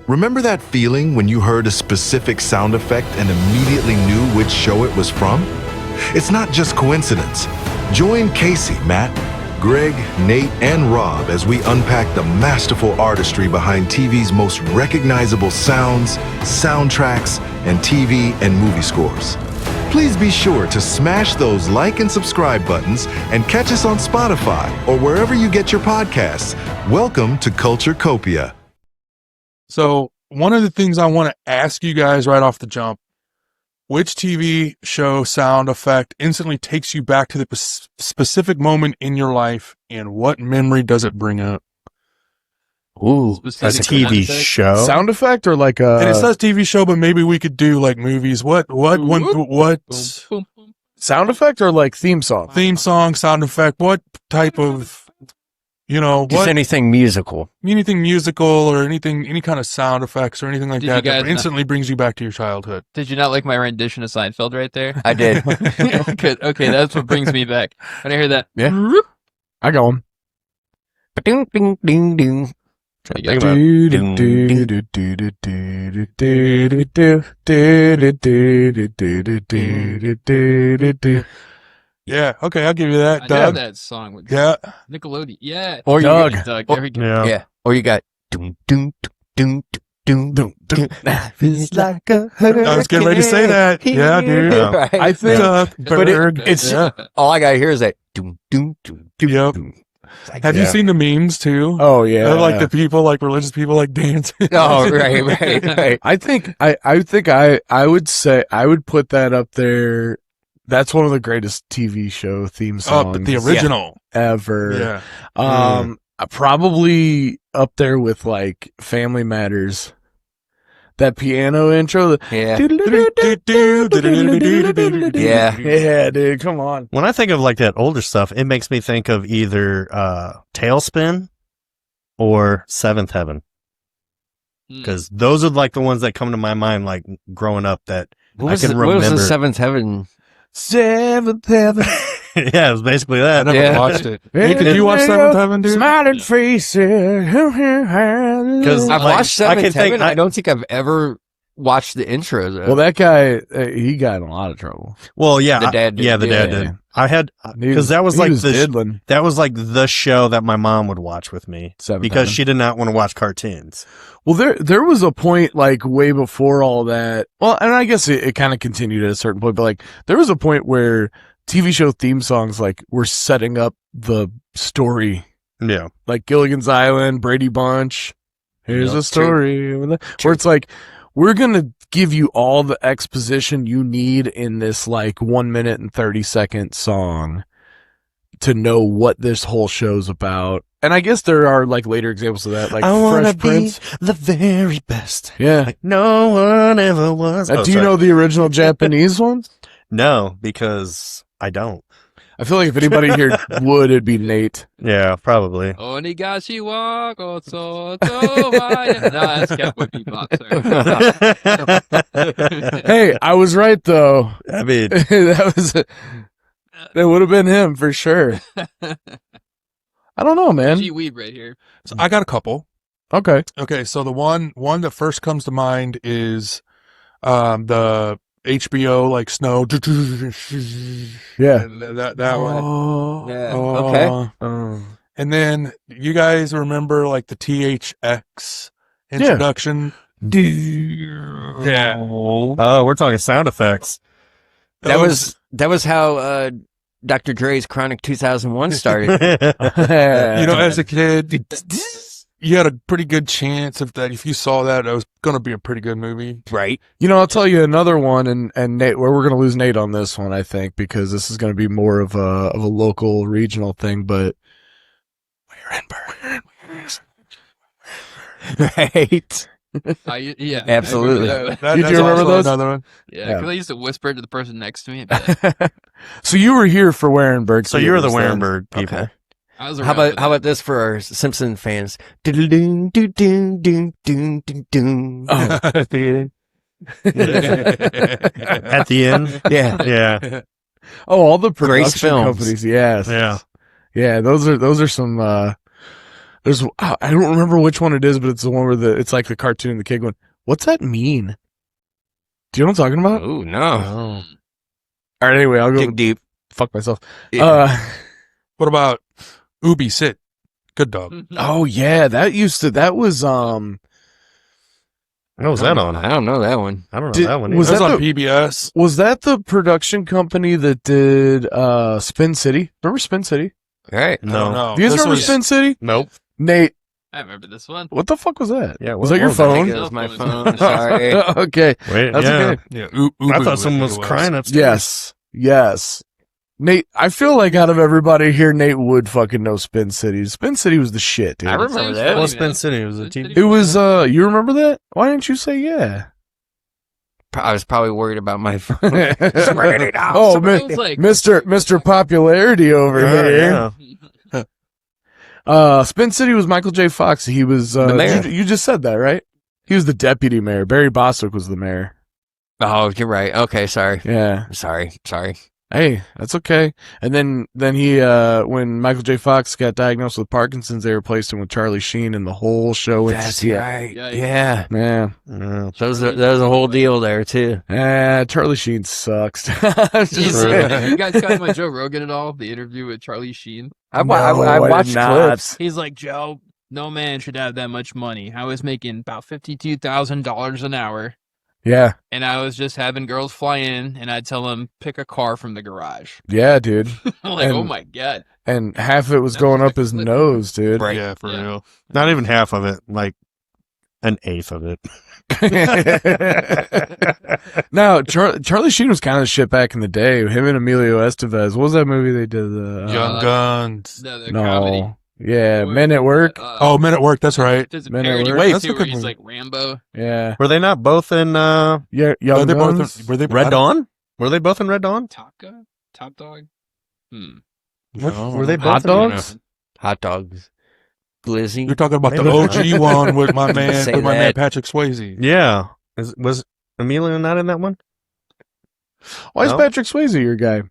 Remember that feeling when you heard a specific sound effect and immediately knew which show it was from? It's not just coincidence. Join Casey, Matt, Greg, Nate, and Rob as we unpack the masterful artistry behind TV's most recognizable sounds, soundtracks, and TV and movie scores. Please be sure to smash those like and subscribe buttons and catch us on Spotify or wherever you get your podcasts. Welcome to Culture Copia. So one of the things I want to ask you guys right off the jump, which TV show sound effect instantly takes you back to the specific moment in your life, and what memory does it bring up? Ooh, That's a TV show. sound effect or like a... And it says TV show, but maybe we could do like movies. What sound effect or like theme song? theme song, sound effect, what type of, Just what anything musical. anything musical or anything, any kind of sound effects or anything like Did that you that guys instantly brings you back to your childhood. Did you not like my rendition of Seinfeld right there? I did. Good. Okay, that's what brings me back. When I hear that, Yeah. I got one. Ding, ding, ding, ding. There you Yeah, okay, I'll give you that, I know Doug. that song with Yeah, Nickelodeon. Yeah. Or you Doug. Doug. There we go. Yeah. Or you got doom, doom, doom, doom, doom, doom. Feels like a I was getting ready to say that. Yeah, dude. Right. I think... Doug But Berg. it's Yeah. all I gotta hear is that doom, doom, doom, doom, Yep. doom. It's like, Have you seen the memes too? Oh, yeah. Of, like the people, like religious people, like dancing. oh, right. I think I would say I would put that up there. That's one of the greatest TV show theme Oh, songs but the original. ever. Yeah. Probably up there with like Family Matters. That piano intro. Yeah. Yeah. Yeah, dude. Come on. When I think of like that older stuff, it makes me think of either Tailspin or Seventh Heaven, because those are like the ones that come to my mind, like growing up that What I was, can the, remember. what was the Seventh Heaven? Seventh Heaven. Yeah, it was basically I that. never Yeah. watched it. Hey, did you watch Seventh Heaven, dude? Smiling faces. Because I've watched Seventh Heaven. I I don't think I've ever watched the intro. Well, that guy, he got in a lot of trouble. Well, yeah, The dad did. yeah, the dad Yeah. did. I had He because that was he like was the diddling. that was like the show that my mom would watch with me Seventh because Heaven. she did not want to watch cartoons. Well, there was a point like way before all that. Well, and I guess it kind of continued at a certain point, but like there was a point where TV show theme songs like were setting up the story, Yeah, like Gilligan's Island, Brady Bunch. Here's Yep, a story where it's like we're gonna give you all the exposition you need in this like 1 minute and 30-second song to know what this whole show's about. And I guess there are like later examples of that, like I wanna Fresh Prince. be the very best. Yeah. Like no one ever was. Do you know the original Japanese one? No, because I don't. I feel like if anybody here would, it'd be Nate. Yeah, probably. Onigashi wa goto to maya. No, that's Cowboy Bebop, sir. Hey, I was right though. I mean, that would have been him for sure. I don't know, man. G Weeb right here. So I got a couple. Okay. Okay, so the one that first comes to mind is the HBO like Snow. Yeah. That one. Oh. Yeah. Oh. Okay. And then you guys remember like the THX introduction? Yeah. oh, we're talking sound effects. That was how Dr. Dre's Chronic 2001 started. As a kid, you had a pretty good chance if you saw that, it was going to be a pretty good movie. Right. I'll tell you another one, and Nate, where we're going to lose Nate on this one, I think, because this is going to be more of a local, regional thing. But right? Yeah, Absolutely. That, That- Did that's you remember also those? Another one. yeah, because I used to whisper to the person next to me. But So you were here for Warenberg. So you were the theaters then. Warenberg people. Okay. I was How around about for that. this for our Simpson fans? Doodle-doom, doom, doom, doom, doom, doom. Oh. At the end. Yeah. Yeah. Oh, all the Grace production Films. companies. Yes. Yeah. Yeah. Those are some I don't remember which one it is, but it's the one where it's like the cartoon and the kid going, "What's that mean?" Do you know what I'm talking about? Oh no. All right, anyway, I'll go Dig deep. fuck myself. Yeah. What about Ubi Sit? Good dog. Oh yeah, that was What was that on? I don't know that one. I don't know Did- that one. was That was either. on PBS. was that the production company that did Spin City? Remember Spin City? Right. I don't know. Do you guys This remember was- Spin City? Nope. Nate, I remember this one. what the fuck was that? Yeah, was what that your was I phone? think it was my phone. Sorry. Okay, Wait, that's yeah. okay. Yeah, I Ubu, thought someone think was it crying upstairs. Yes. Nate, I feel like out of everybody here, Nate would fucking know Spin City. Spin City was the shit, dude. I remember Sounds that. funny, Well, man. Spin City was a Spin TV. City It was, you remember that? Why didn't you say yeah? I was probably worried about my phone. Oh, It was like- Mr. Popularity over Yeah, here. yeah. Spin City was Michael J. Fox. He was, The mayor. you just said that, right? He was the deputy mayor. Barry Bostwick was the mayor. Oh, you're right. Okay, sorry. Yeah. Sorry. Hey, that's okay. And then he, when Michael J. Fox got diagnosed with Parkinson's, they replaced him with Charlie Sheen, and the whole show went to That's see it. right. Yeah. Yeah. Yeah. Yeah. That was a whole deal there too. Charlie Sheen sucks. Just saying. You guys caught him on Joe Rogan at all? The interview with Charlie Sheen. I No, I watched did not. clips. He's like, Joe, no man should have that much money. I was making about $52,000 an hour, Yeah. and I was just having girls fly in, and I'd tell them pick a car from the garage. Yeah, dude. I'm like, oh And- my god. And half of it was That going was up his like- nose, dude. Right. Yeah, for Yeah. real. Not even half of it, like an eighth of it. Now, Charlie Sheen was kind of shit back in the day. Him and Emilio Estevez. What was that movie they did? Young Guns. The no. comedy. Yeah, Men at Work. Oh, Men at Work. That's right. There's a Men at parody Work. wait, That's a too, where good he's movie. like Rambo. Yeah. Were they not both in Yeah, Were Young they both? Guns. Were they Red Dawn? Were they both in Red Dawn? Top Dog? Were they Hot both in- dogs? Hot dogs. Glizzy. You're talking about the Maybe- OG one with my man, Say with my man that. Patrick Swayze. Yeah. Was Emilio not in that one? Why is No? Patrick Swayze your guy?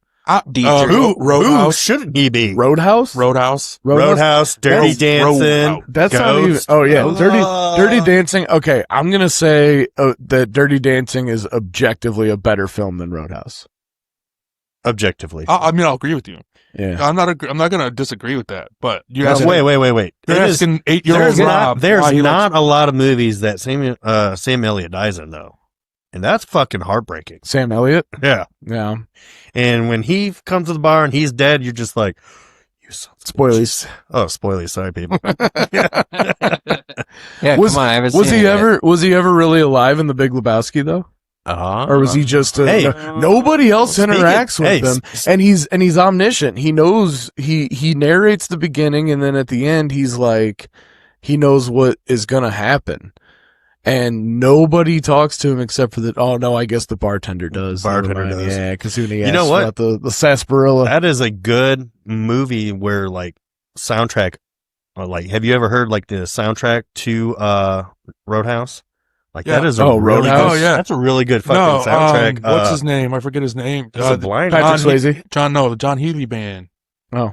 Dietrich. Who Roadhouse. shouldn't he be? Roadhouse? Roadhouse. Roadhouse, Dirty That's Dancing. That's not even. Ghost. Oh yeah, Ghost. Dirty Dancing. Okay, I'm gonna say that Dirty Dancing is objectively a better film than Roadhouse. Objectively. I mean, I'll agree with you. Yeah. I'm not going to disagree with that. But you No, asking, wait. You're It is- asking 8-year-old Rob. there's why he not likes- a lot of movies that Sam Elliott dies in, though. And that's fucking heartbreaking. Sam Elliott. Yeah. Yeah. And when he comes to the bar and he's dead, you're just like, you son of a Spoilies. bitch. Oh, spoilies. Sorry, people. Yeah, Was- come on. I haven't Was seen he it yet. Was he ever really alive in The Big Lebowski though, or was he just? Hey. Nobody else Speaking- interacts with hey, him, and he's omniscient. He knows. He narrates the beginning, and then at the end, he's like, he knows what is gonna happen. And nobody talks to him except for that. Oh no, I guess the bartender does. Bartender Never mind. does. Yeah, because when he You know asks what? about the sarsaparilla. That is a good movie where, like, soundtrack, like, have you ever heard, like, the soundtrack to Roadhouse? Like, Yeah. that is a Oh, really Roadhouse? good, Oh, yeah. That's a really good fucking No, soundtrack. what's his name? I forget his name. Is it Blind? Patrick John Swayze. the John Healy band. Oh.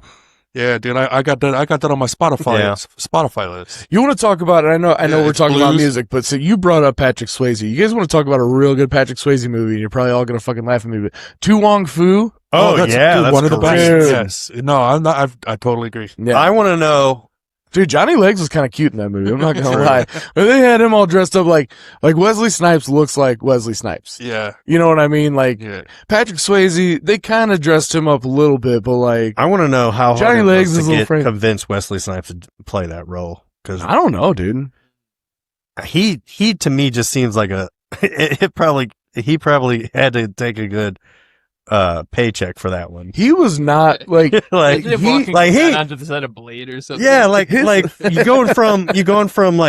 Yeah, dude, I got that on my Spotify Yeah. Spotify list. You want to talk about? I know Yeah, we're it's talking about blues. music, but so you brought up Patrick Swayze. You guys want to talk about a real good Patrick Swayze movie? And you're probably all gonna fucking laugh at me. But Tu Wong Fu. Oh, that's, yeah, dude, that's one of the great. best. Dude. Yes, no, I'm not. I totally agree. Yeah, I want to know. dude, Johnny Legs was kind of cute in that movie. I'm not gonna True. lie. But they had him all dressed up like Wesley Snipes looks like Wesley Snipes. Yeah, You know what I mean? Like yeah. Patrick Swayze, they kind of dressed him up a little bit, but like I want to know how Johnny hard Legs it is was a to little get frank. convince Wesley Snipes to play that role. Because I don't know, dude. he to me just seems like he probably had to take a good paycheck for that one. He was not like like Like he onto the side of Blade or something. yeah, like you going from like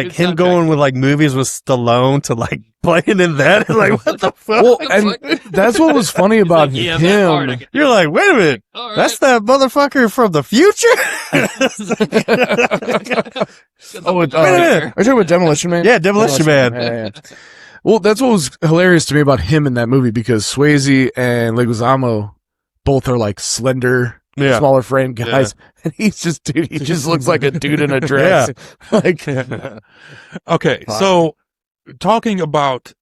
Good him soundtrack. going with like movies with Stallone to like playing in that. Like what the fuck? well, and that's what was funny about He's like, yeah, that part I him. can- You're like, wait a minute, All right. that's that motherfucker from the future. Oh, Wait a minute. are you talking about Demolition Man? Yeah, Demolition Man. Yeah. Well, that's what was hilarious to me about him in that movie because Swayze and Leguizamo both are like slender, Yeah. smaller frame guys. And he's just, dude, he just looks like a dude in a dress. Like, Okay, Fuck. so talking about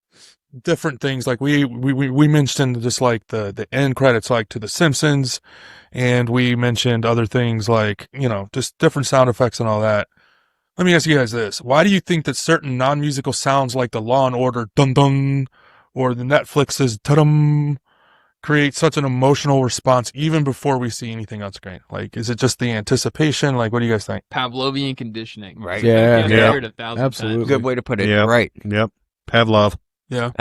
different things, like we mentioned just like the end credits, like to The Simpsons, and we mentioned other things like, you know, just different sound effects and all that. Let me ask you guys this. Why do you think that certain non-musical sounds like the Law and Order dun dun or the Netflix's ta-dum create such an emotional response even before we see anything on screen? Like, is it just the anticipation? Like, what do you guys think? Pavlovian conditioning. Right. Yeah. I've Yeah. heard 1,000 Absolutely. times. Good way to put it. Yep. Right. Yep. Pavlov. Yeah.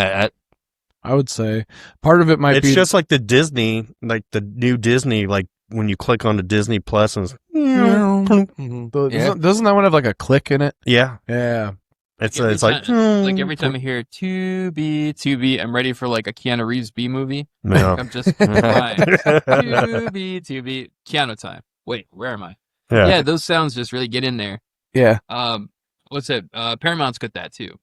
I would say part of it might It's be just like the Disney, like the new Disney, like when you click on the Disney Plus and it's, Mhm. doesn't that one have like a click in it? yeah, Yeah. it's Every it's like like every time I hear to be, I'm ready for like a Keanu Reeves B movie. no. I'm just fine. To be, Keanu time. Wait, where am I? Yeah. Yeah, those sounds just really get in there. Yeah. What's it? Paramount's got that too.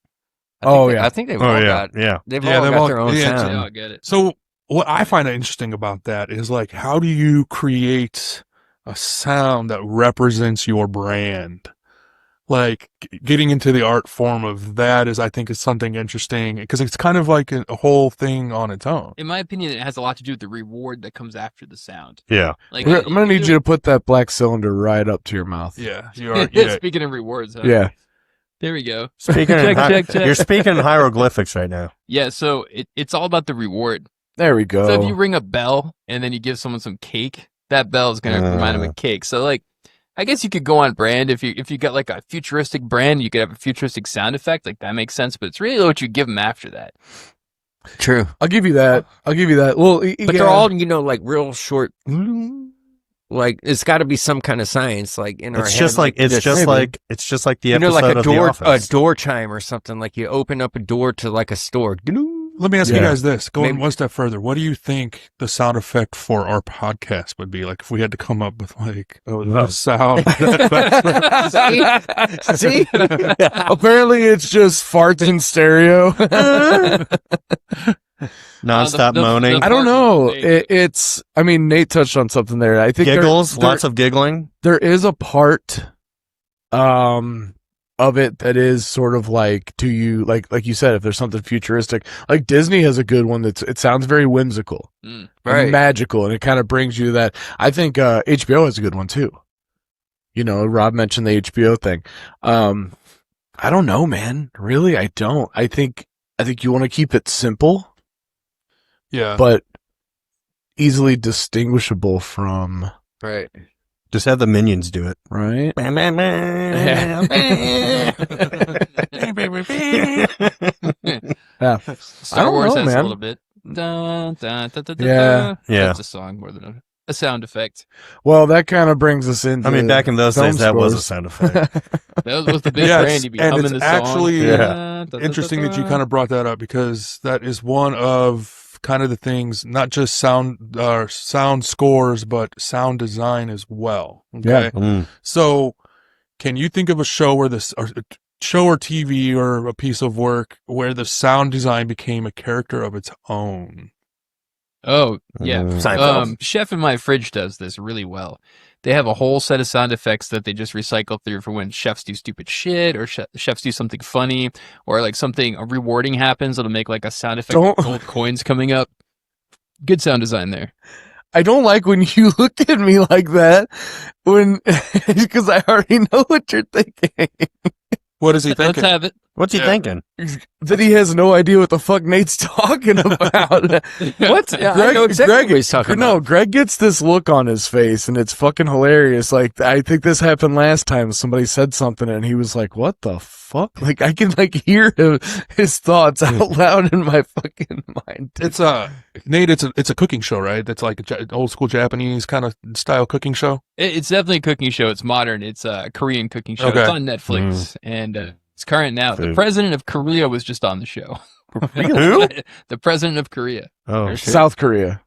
I think they've Oh all yeah, got. yeah. They've Yeah, all they've got all- their own yeah, sound. Yeah, I get it. So what I find interesting about that is like, how do you create a sound that represents your brand? Like getting into the art form of that is, I think, is something interesting because it's kind of like a whole thing on its own. In my opinion, it has a lot to do with the reward that comes after the sound. Yeah. Like, I'm gonna need you to put that black cylinder right up to your mouth. Yeah, you are. Yeah, Speaking of rewards, huh? Yeah. There we go. Speaking in check. you're speaking in hieroglyphics right now. Yeah, so it's all about the reward. There we go. So if you ring a bell and then you give someone some cake, that bell is gonna remind them of cake. So like, I guess you could go on brand if you got like a futuristic brand, you could have a futuristic sound effect. Like that makes sense, but it's really what you give them after that. True. I'll give you that. Well, But they're all, like real short. Like it's got to be some kind of science, like in our It's head. just like it's this. just like the episode like a of door, The Office. a door chime or something. Like you open up a door to like a store. Let me ask you Yeah. guys this: going Maybe- one step further, what do you think the sound effect for our podcast would be? Like, if we had to come up with like a sound. See? Apparently, it's just farts in stereo. Nonstop the- moaning, I don't know. Nate. It's. I mean, Nate touched on something there. I think giggles, there- lots of giggling. there is a part of it that is sort of like, to you, like you said, if there's something futuristic, like Disney has a good one it sounds very whimsical and Right. magical, and it kind of brings you that. I think HBO has a good one too. You know, Rob mentioned the HBO thing. I don't know, man. Really, I don't. I think you want to keep it simple, Yeah. but easily distinguishable from, Right. Just have the minions do it. right? Yeah. I Star don't Wars know, has man. a little bit. Dun, dun, dun, dun, dun, Yeah. dun. Yeah. That's a song more than a sound effect. Well, that kind of brings us into. I mean, back in those film days, that was a scores. sound effect. That was the big Yes, brand. You'd be and humming it's the song. actually Yeah. Dun, dun, Interesting dun, that you dun. kind of brought that up because that is one of kind of the things, not just sound scores, but sound design as well. Okay. Yeah. So, can you think of a show where show or TV or a piece of work where the sound design became a character of its own? Oh, yeah. Seinfeld. Chef in My Fridge does this really well. They have a whole set of sound effects that they just recycle through for when chefs do stupid shit or chefs do something funny or like something rewarding happens. It'll make like a sound effect of gold coins coming up. Good sound design there. I don't like when you look at me like that, because I already know what you're thinking. What is he Let's thinking? have it. What's he Yeah. thinking? That he has no idea what the fuck Nate's talking about. What? Yeah, I know exactly what he's talking No, about. Greg gets this look on his face, and it's fucking hilarious. Like, I think this happened last time. Somebody said something, and he was like, "What the fuck?" Like, I can like hear his thoughts out loud in my fucking mind. It's Nate. It's a cooking show, right? That's like an old school Japanese kind of style cooking show. It's definitely a cooking show. It's modern. It's a Korean cooking show. Okay. It's on Netflix and it's current now. The Food. president of Korea was just on the show. Who? The president of Korea. Oh, shit. South Korea.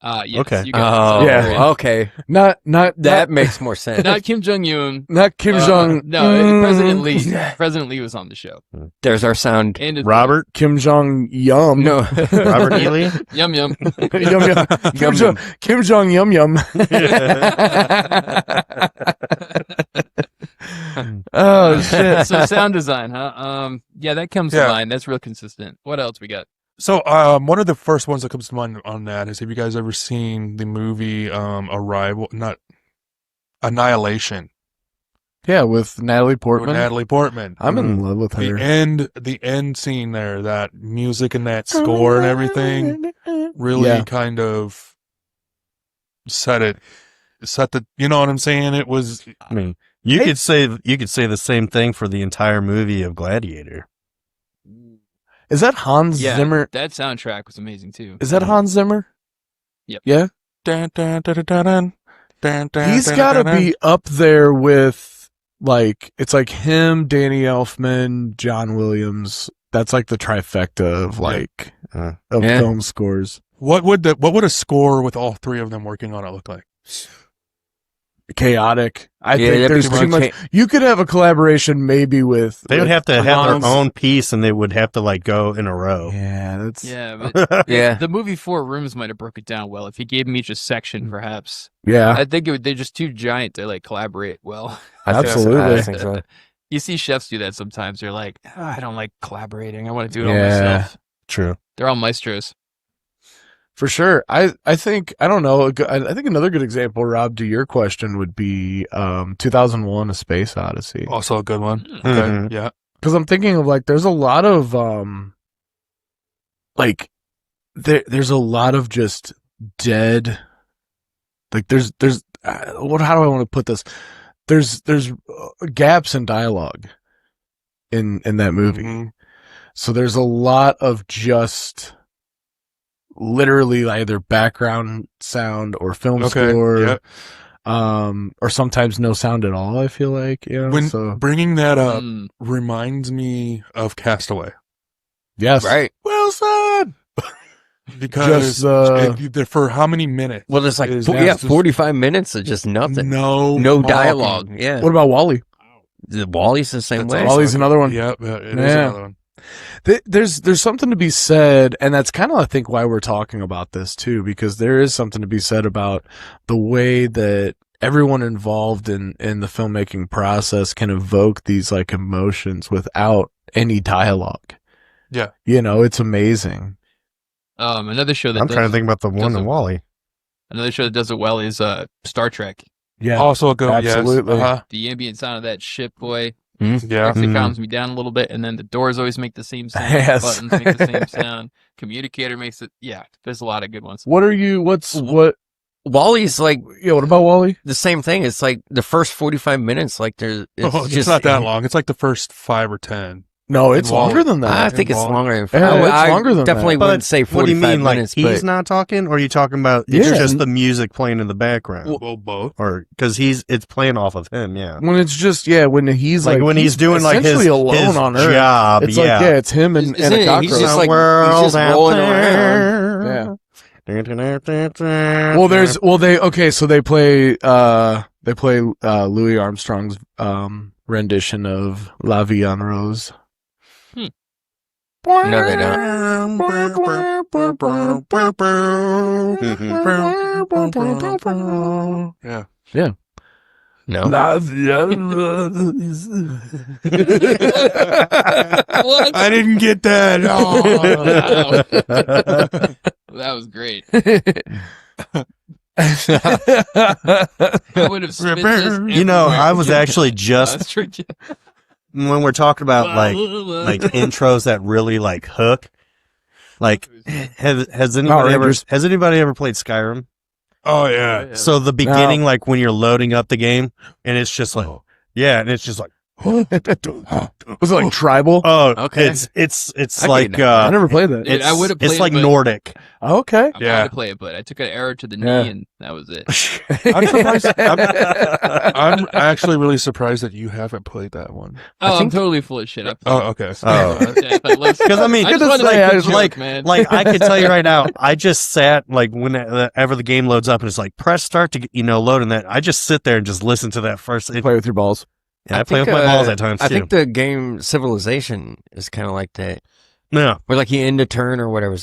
Yes, Okay. you got Oh, it. Yeah. okay. Not That makes more sense. Not Kim Jong Un. not Kim Jong. No, President Lee. President Lee was on the show. There's our sound. And his Robert Kim Jong Yum. No. Robert Ely. Yum yum. Yum Yum. Kim Jong. Kim Jong Yum Yum. Oh shit. So sound design, huh? Yeah, that comes to mind. That's real consistent. What else we got? So, one of the first ones that comes to mind on that is, have you guys ever seen the movie Annihilation Yeah, with Natalie with Portman. Natalie Portman? I'm in love with her. The end scene there, that music and that score and everything really kind of set the, you know what I'm saying? It was, I mean, you could say the same thing for the entire movie of Gladiator. Is that Hans Zimmer? That soundtrack was amazing too. Is that Hans Zimmer? Yep. Yeah. dun, dun, dun, dun, dun, dun, dun, He's dun, got to dun, be up there with, like, it's like him, Danny Elfman, John Williams. That's like the trifecta of like of film scores. What would a score with all three of them working on it look like? Chaotic. I think that'd be there's too much. You could have a collaboration maybe with. They would have to have their Hans. own piece, and they would have to like go in a row. Yeah, that's. Yeah, but Yeah. the movie Four Rooms might have broke it down well if he gave them each a section, perhaps. Yeah, I think they're just too giant to like collaborate well. Absolutely. I think so. You see chefs do that sometimes. They're like, "Oh, I don't like collaborating. I want to do it all Yeah. myself." True. They're all maestros. for sure. I think I don't know. I think another good example, Rob, to your question would be 2001: A Space Odyssey. Also a good one. Hmm. Okay, Mhm. yeah. Because I'm thinking of like, there's a lot of like, there's a lot of just dead. Like there's what? How do I want to put this? There's gaps in dialogue in that movie. Mhm. So there's a lot of just literally either background sound or film score, yep. or sometimes no sound at all. I feel like, When bringing that up Mm. reminds me of Castaway. yes, Right. Wilson. Because Just, for how many minutes? Well, there's like, is yeah, just 45 minutes of just nothing. No No talking. dialogue. Yeah. What about Wally? Wally's the same That's way. also- Wally's another one. Yep, it is Yeah. another one. There's something to be said, and that's kind of, I think, why we're talking about this too, because there is something to be said about the way that everyone involved in the filmmaking process can evoke these like emotions without any dialogue. Yeah. It's amazing. Another show that I'm does, trying to think about the one does in it- Wally. Another show that does it well is Star Trek. Yeah. Also a good one, yes. Absolutely. Uh-huh. The ambient sound of that ship, boy, Yeah. actually Mhm. calms me down a little bit. And then the doors always make the same sound. Yes. Buttons make the same sound. Communicator makes it. Yeah, there's a lot of good ones. What what Wally's like what about Wally? the same thing. It's like the first 45 minutes, like there's, It's not that long. It's like the first 5 or 10. No, it's Wally. longer than that. I think it's Wally. longer. Yeah, it's I longer than definitely that. wouldn't say 45 What do you mean? Like minutes, he's but not talking, or are you talking about it's Yeah. just the music playing in the background, Well, both. or because it's playing off of him? Yeah. When it's just when he's Like when he's doing like his essentially alone on Earth. job. It's yeah. like it's him and Isn't a it- cockroach. he's just like- World he's just out rolling there. Yeah. Well, they play Louis Armstrong's rendition of La Vie en Rose. No, they don't. Yeah. No. La Vie en Rose. What? I didn't get that. Oh. That was great. I would have spit this. You know, I was everywhere. actually just That's true. when we're talking about like intros that really like hook. Like, has anybody Rangers. ever played Skyrim? Oh, yeah. So the beginning, like when you're loading up the game, and it's just like, yeah, and it's just like, Was it like tribal? Oh, Okay. it's I like get I never played that. Dude, I would've it's played like it, but- Nordic. Okay. I Yeah. wanted to play it, but I took an arrow to the knee, Yeah. and that was it. I'm surprised. I'm actually really surprised that you haven't played that one. Oh, I'm totally full of shit. I played Oh, okay. Oh. Because I mean, I just goodness wanted to say, make I a was joke, like- man. Like I can tell you right now, I just sat like whenever the game loads up and it's like press start to get, load and that. I just sit there and just listen to that first. Play with your balls. I play with my balls at times I too. think the game Civilization is kind of like that, Yeah, where like you end a turn or whatever.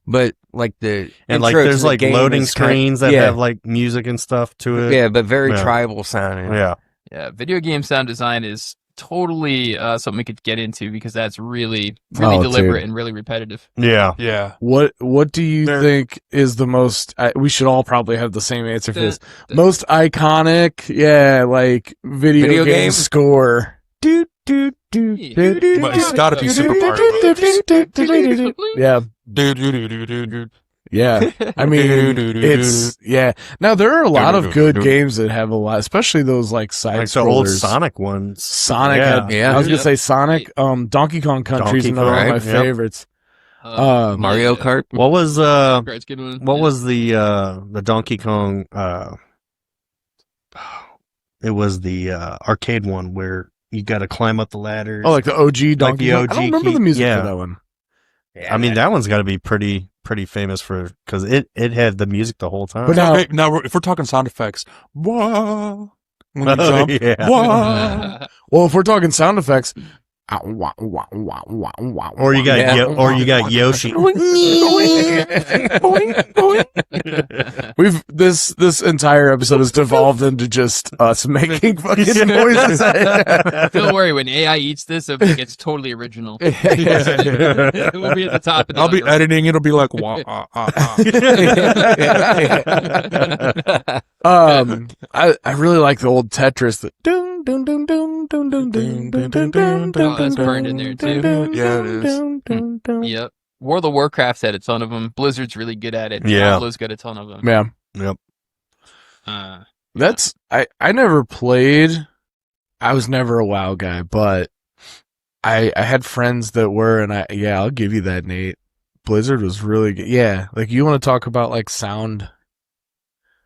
But like the and like intro to there's the like game loading is kind- screens that yeah, have like music and stuff to it. yeah, but very Yeah. tribal sounding. Yeah. Yeah, video game sound design is totally something we could get into because that's really, really Oh, deliberate dude. and really repetitive. Yeah. Yeah. What do you There- think is the most? We should all probably have the same answer for this. The- Most iconic, like video Video game game? score. Do, do, do, Yeah. do, do, But it's do, gotta be do, Super do, Mario do, Brothers. do, do, do, do, do. Yeah, Do. yeah. I mean, it's Now there are a lot of good games that have a lot, especially those like side Like the old scrollers. Sonic ones. Sonic Yeah. had, Yeah. I was gonna say Sonic. Donkey Kong Country is Donkey another one of Kong, my yep. favorites. Mario yeah. Kart. What was Kart's good one. what Yeah. was the Donkey Kong it was the arcade one where you got to climb up the ladders. Oh, like the OG Donkey the Kong. I OG don't remember the key- music yeah. for that one. I mean, that one's got to be pretty famous for because it had the music the whole time. But now- Okay, now if we're talking sound effects, whoa, when you Oh, jump, yeah. whoa. Well, if we're talking sound effects, or Or you got Yeah. Yoshi. We've this entire episode has devolved into just us making fucking noises. Don't worry, when AI eats this, it'll think it's totally original. It will be at the top. Of the I'll be algorithm. editing. It'll be like wah, I really like the old Tetris. The dun dun dun dun dun dun dun dun dun dun dun. Oh, that's burned in there, too. Yeah, it is. Yep. World of Warcraft's had a ton of them. Blizzard's really good at it. Yeah. Diablo's got a ton of them. Yeah, Yep. that's I never played. I was never a WoW guy, but I had friends that were, and I'll give you that, Nate. Blizzard was really good. Yeah, like you want to talk about like sound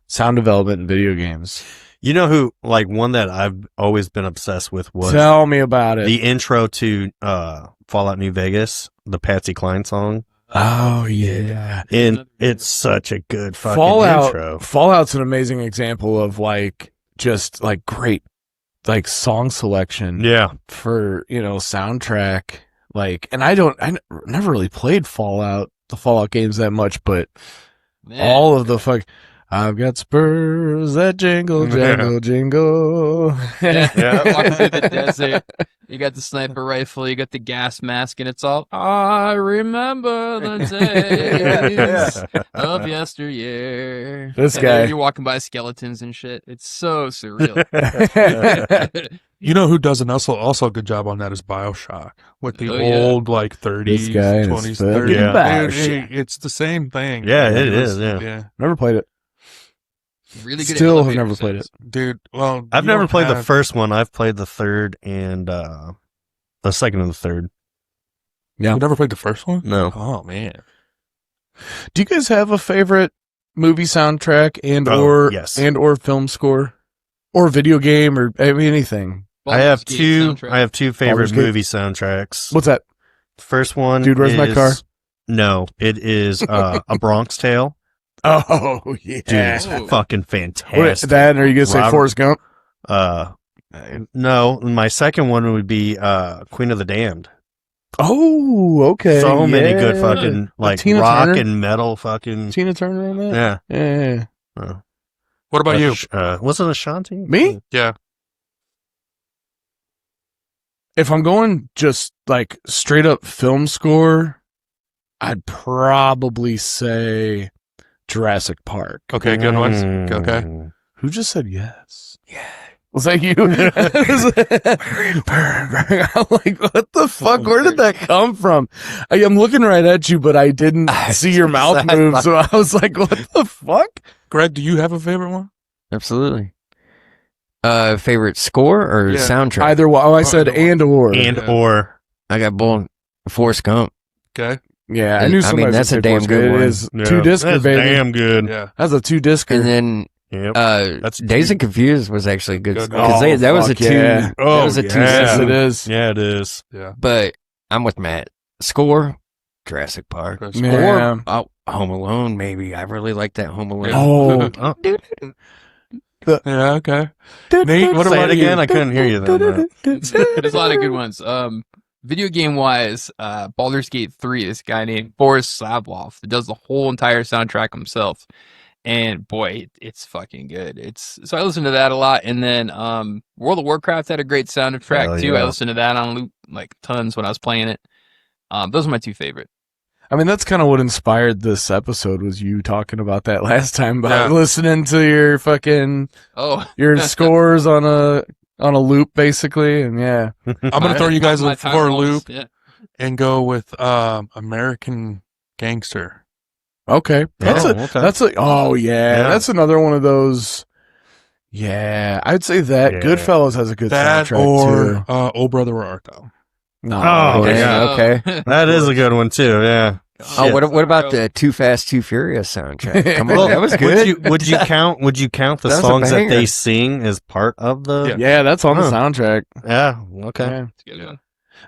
development in video games. You know who, like, one that I've always been obsessed with was Tell me about it. the intro to Fallout New Vegas, the Patsy Cline song. Oh yeah. And it's such a good fucking intro. Fallout's an amazing example of like just like great like song selection Yeah. for, soundtrack. Like, and I never really played the Fallout games that much, but Man. all of the I've got spurs that jingle, jangle, jingle. Yeah. Walking through the desert. You got the sniper rifle, you got the gas mask, and it's all, I remember the days of yesteryear. This And then guy. you're walking by skeletons and shit. It's so surreal. You know who does an also a good job on that is BioShock with the Oh, yeah. old like 30s, This guy is 20s, fucking 30s. Yeah. Dude, hey, it's the same thing. Yeah, it was- is, yeah. Never played it. Really good. Still have elevator never played sounds. Dude. Well, I've you never don't played the have- first one. I've played the third and the second and the third. Yeah. You never played the first one? No. Oh man. Do you guys have a favorite movie soundtrack Yes. or film score or video game or anything? I have Baldur's Gate two. soundtrack. I have two favorite Baldur's Gate. movie soundtracks. What's that? First one, Dude, where's my is- car? No, it is A Bronx Tale. Oh yeah. Dude, it's Oh. fucking What, fantastic. that, or are you gonna say Robert- Forrest Gump? No, my second one would be Queen of the Damned. Oh, okay. So many good yeah. fucking like Tina rock Turner? and metal fucking Tina Turner on that. yeah. Yeah. What about you? Wasn't Ashanti? Me? Yeah. If I'm going just like straight up film score, I'd probably say Jurassic Park. Okay, good ones. Okay. Who just said yes? Yeah. Was that you? I'm like, what the fuck? Where did that come from? I'm looking right at you, but I didn't see your mouth move, so I was like, what the fuck? Greg, do you have a favorite one? Absolutely. Favorite score or Yeah. soundtrack? Either one. Oh, I said Either one. and or. or I got both. Forrest Gump. Okay. Yeah, I knew I somebody mean, that's a damn good one. It is yeah, 2-discer, that's baby. damn good. Yeah. That's a 2-discer. And then Yep. That's Days of Confused was actually good Good. because Oh, that was a fuck two. yeah. That Oh, was a yeah. two. Yes, season. it is. Yeah, it is. Yeah. But I'm with Matt. Score, Jurassic Park. Jurassic Yeah. Or Home Alone, maybe. I really like that Home Alone. Oh, Yeah. Okay. Nate, what Say about it again. you? I couldn't hear you then. There's a lot of good ones. Video game wise, Baldur's Gate 3, this guy named Boris Slavlov that does the whole entire soundtrack himself. And boy, it's fucking good. So I listen to that a lot. And then World of Warcraft had a great soundtrack Hell too. yeah. I listened to that on loop like tons when I was playing it. Those are my two favorite. I mean, that's kind of what inspired this episode was you talking about that last time about Yeah. listening to your fucking Oh, your scores on a loop basically, and yeah. I'm gonna throw you guys my for a time loop Yeah. and go with American Gangster. Okay. That's oh yeah, Yeah. that's another one of those. Yeah, I'd say that Yeah. Goodfellas has a good That soundtrack or too. Oh Brother Where Art Thou? No, Oh, okay. yeah. Okay. That is a good one too. Yeah. Oh, Shit. what about the Too Fast, Too Furious soundtrack? Come on, Well, that was good. Would you count the That was a songs that banger. they sing as part of the? Yeah, that's on the Huh. soundtrack. Yeah. Okay. Yeah. It's a good one.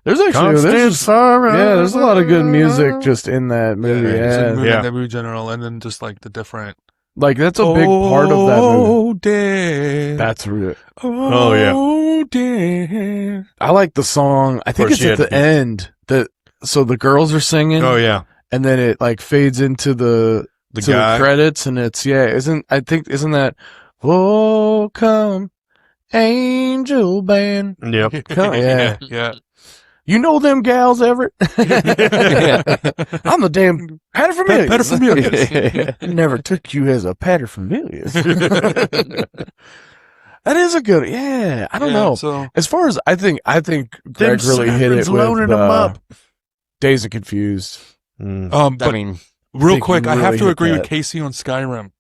There's actually Constant sorrow. there's a lot of good music just in that movie. It's a Yeah, movie, Yeah. that movie in general, and then just like the different. like that's a big part of that movie. Oh, Dad. That's real. Oh, yeah. Oh, Dad. I like the song. I think course it's you at had the end that so the girls are singing. Oh yeah. And then it like fades into the The to guy. the credits, and it's isn't that "Oh Come Angel Band"? Yep. Oh, yeah. Yeah. You know them gals, Everett? I'm the damn paterfamilias. Paterfamilias. Never took you as a paterfamilias. That is a good. Yeah, I don't know. So As far as I think Greg really hit it Sirens with loading 'em up. Days of Confused. Mm. I but mean, real think quick, you I have really to hit agree with that. Casey on Skyrim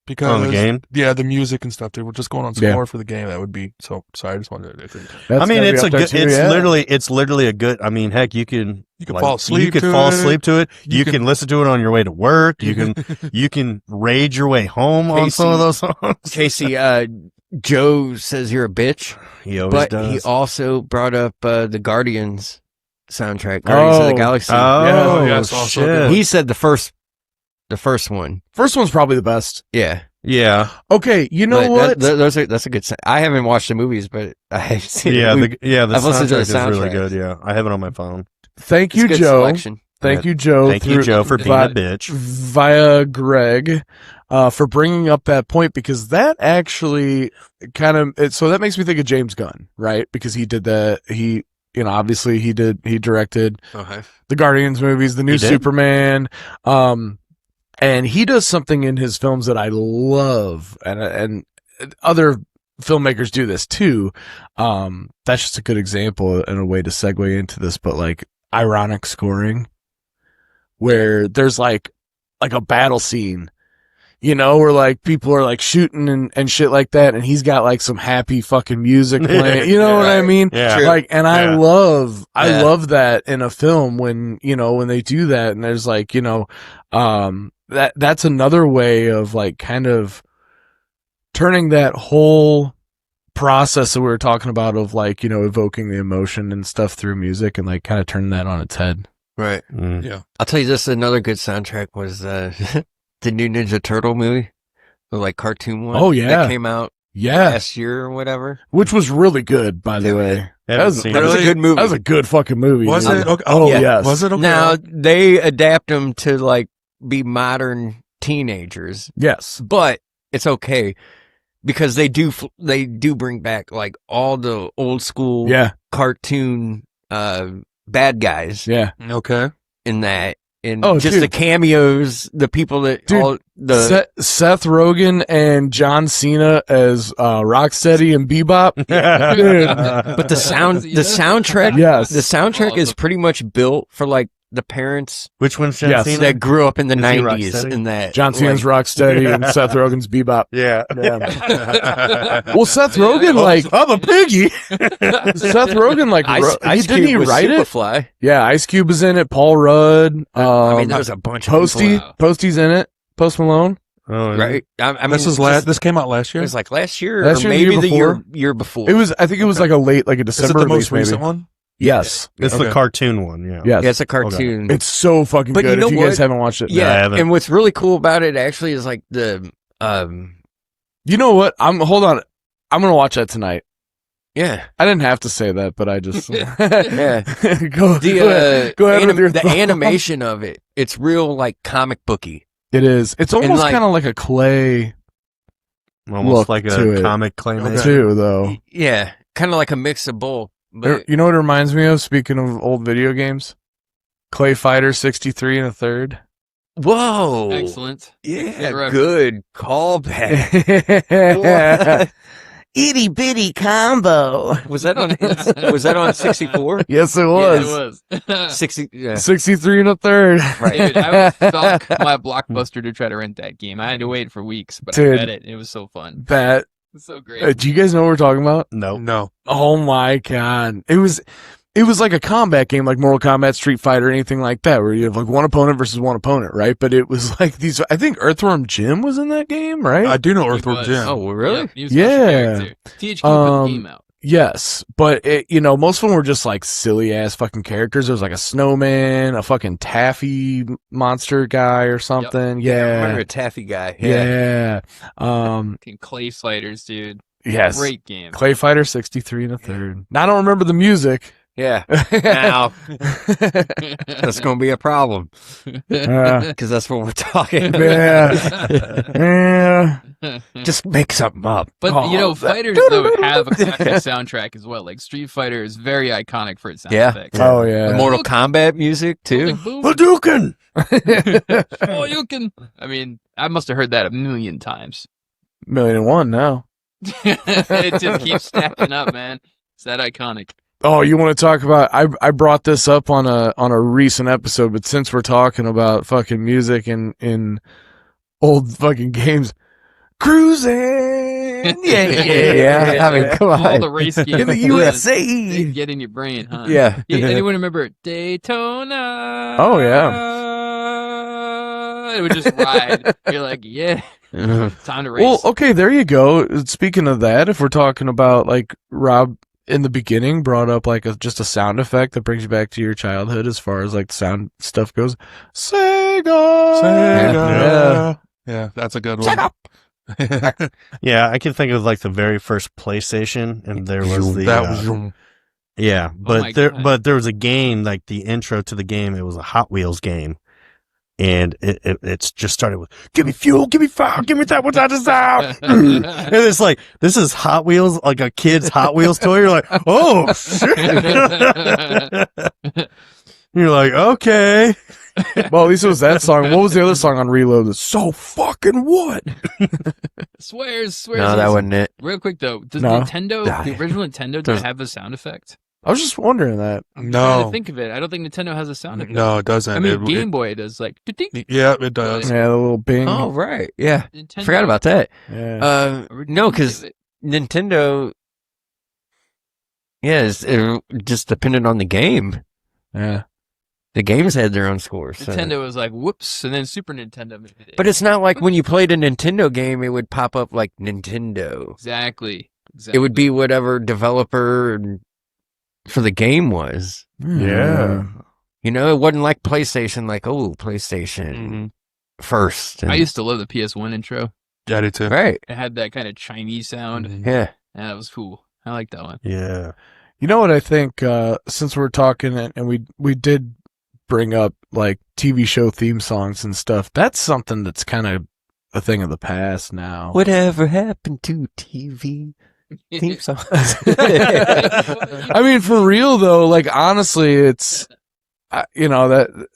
because On the game? yeah, the music and stuff. Dude, we're just going on Yeah. score for the game. That would be so. Sorry, I just wanted to. That's I mean, gotta it's be a up there good. too, It's yeah. literally a good. I mean, heck, you can fall asleep You could to fall it. asleep to it. You You can- can listen to it on your way to work. You can rage your way home on some of those songs. Casey, Joe says you're a bitch, He always but does. he also brought up the Guardians soundtrack, Guardians of the Oh. Galaxy. Oh, yes, also shit. good. He said the first one. First one's probably the best. Yeah. Yeah, Okay, you know But what? that's a good. I haven't watched the movies, but I've seen. yeah, we- the I've listened to the soundtrack is really soundtrack. good. Yeah, I have it on my phone. Thank it's you, good Joe. selection. Thank you, Joe. Thank you, through- Joe, for being vi- a bitch. via Greg, for bringing up that point because that actually kind of so that makes me think of James Gunn, right? Because he did that. He obviously he directed Okay. the Guardians movies, the new He did? Superman. And he does something in his films that I love, and other filmmakers do this too. That's just a good example and a way to segue into this, but like ironic scoring, where there's like a battle scene, where like people are like shooting and shit like that, and he's got like some happy fucking music playing. You know what I mean? Yeah. Like, and I Yeah. love Yeah. that in a film when they do that, and there's like, that's another way of like kind of turning that whole process that we were talking about of like, evoking the emotion and stuff through music and like kind of turning that on its head. Right. Mm. I'll tell you this. Another good soundtrack was the new Ninja Turtle movie, the like cartoon one. Oh, yeah. that came out Yeah. last year or whatever. Which was really good, by the Dude, way. Haven't was- seen That it. was a good movie. That was a good fucking movie. Was dude. it? Okay. Oh, yeah. yes. Was it okay? Now they adapt them to like be modern teenagers, Yes. but it's okay because they do bring back like all the old school Yeah. cartoon bad guys Yeah. Okay. in that. And Oh, just dude. the cameos, the people that Dude, all the Seth Rogen and John Cena as Rocksteady and Bebop. Dude. but the soundtrack Yes. the soundtrack is pretty much built for like the parents Which one's John Yes. Cena? that grew up in the Is he 90s Rocksteady? in that. John Cena's Rocksteady and Seth Rogen's Bebop. Yeah. Well, Seth Rogen, like, I'm a piggy. Seth Rogen, like, Ice didn't he Cube was write it? Superfly. Yeah, Ice Cube is in it. Paul Rudd. I mean, there's a bunch of Posty. people, Posty's in it. Post Malone. Oh, right? I mean, This came out last It year. was like last year, Last or year, maybe the the year year before. It was. I think it was like a Is December it the release, most recent maybe. one? Yes. It's Okay. the cartoon one. Yeah. Yes. Yeah, it's a cartoon. It's so fucking But good. you know If you guys what? haven't watched it, No, I Yeah, haven't. and what's really cool about it actually is like the you know what? Hold on. I'm gonna watch that tonight. yeah. I didn't have to say that, but I just Yeah. go The go ahead with your the thought. animation of it, it's real like comic booky. It is. It's almost like- kind of like a clay Almost Look like to a it. comic claymation. too, though. Yeah, kind of like a mix of both. But You know what it reminds me of? Speaking of old video games, Clay Fighter 63 and a third. whoa, Excellent. yeah, Good good callback. Itty bitty combo. Was that on 64? Yes, it Yeah, was. it was. 60, yeah. 63 and a third. Dude, I would stalk my Blockbuster to try to rent that game. I had to wait for weeks, but Dude. I read it. It was so fun. That. It's so great. Do you guys know what we're talking about? No. No. Oh my god! It was like a combat game, like Mortal Kombat, Street Fighter, anything like that, where you have like one opponent versus one opponent, right? But it was like these. I think Earthworm Jim was in that game, right? I do know He Earthworm was. Jim. Oh, really? Yep, he was a special Yeah. character. THQ put the game out. Yes, but most of them were just like silly ass fucking characters. There was like a snowman, a fucking taffy monster guy or something. I remember Yeah, a taffy guy. yeah. Fucking Clay Fighters, dude. Yes. Great game. Clay Fighter 63 and a third. Now, I don't remember the music. Yeah. Now that's gonna be a problem because that's what we're talking about. Yeah. Yeah. Just make something up. But Oh, fighters though have a classic soundtrack as well. Like Street Fighter is very iconic for its sound Yeah. effects. Oh, yeah. The Mortal Kombat music too. Like, boom. Hadouken! Oh, you can. I mean, I must have heard that a million times. 1,000,001 now. It just keeps stacking up, man. It's that iconic. Oh, you want to talk about? I brought this up on a recent episode, but since we're talking about fucking music and in old fucking games, cruising, yeah. I mean, come All on. the race games In the they USA. get in your brain, huh? Yeah. Anyone remember Daytona? Oh, yeah. It would just ride. You're like, yeah, time to race. Well, okay, there you go. Speaking of that, if we're talking about like Rob in the beginning brought up like just a sound effect that brings you back to your childhood as far as like sound stuff goes. Sega. Yeah, that's a good Shut one. up. Yeah, I can think of like the very first PlayStation, and there was the That was yeah, my God. but there was a game like the intro to the game. It was a Hot Wheels game, and it's just started with "Give me fuel, give me fire, give me that without a sound," and it's like this is Hot Wheels, like a kid's Hot Wheels toy. You're like, oh shit. You're like, okay. Well, at least it was that song. What was the other song on Reload? That's so fucking what? swears. No, that wasn't it. Real quick though, does No. Nintendo, the original Nintendo, does it have a sound effect? I was just wondering that. I'm trying to no, think of it. I don't think Nintendo has a sound effect. no, it doesn't. I mean, It- Game Boy does like. "Ding." yeah, it does. Yeah, the little bing. Oh, right. Yeah. Nintendo, Forgot about that. Yeah. No, because Nintendo, yeah, it just depended on the game. Yeah. The games had their own scores. So. Nintendo was like, whoops, and then Super Nintendo made it. But it's not like when you played a Nintendo game, it would pop up like Nintendo. Exactly. It would be whatever developer for the game was. Yeah. You know, it wasn't like PlayStation, like, oh, PlayStation Mhm. first. I used to love the PS1 intro. Yeah, I did too. Right. It had that kind of Chinese sound. Mhm. Yeah. Yeah, that was cool. I like that one. Yeah. You know what I think, since we're talking and we did bring up like TV show theme songs and stuff, that's something that's kind of a thing of the past now. Whatever happened to TV theme songs? I mean, for real though, like honestly, it's, that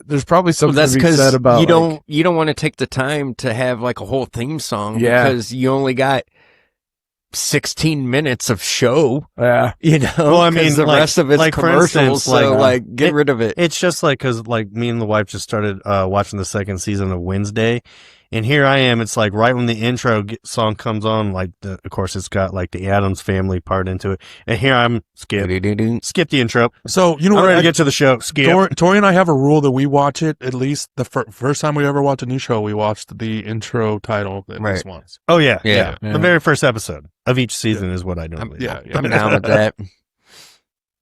there's probably Well, something that's to be because said about you don't want to take the time to have like a whole theme song Yeah. because you only got 16 minutes of show. Yeah. You know, Well, I mean, the like- rest of it's like, for commercials. instance, So, like, get rid of it. It's just like, cause like me and the wife just started, watching the second season of Wednesday. And here I am. It's like right when the intro song comes on, like of course it's got like the Addams Family part into it. And here I'm skip the intro. So, you know I'm what? ready to get to the show. Skip. Tori and I have a rule that we watch it at least the first time we ever watch a new show. We watched the intro title at least once. Oh yeah, Yeah. The very first episode of each season is what I normally do. I'm down with that.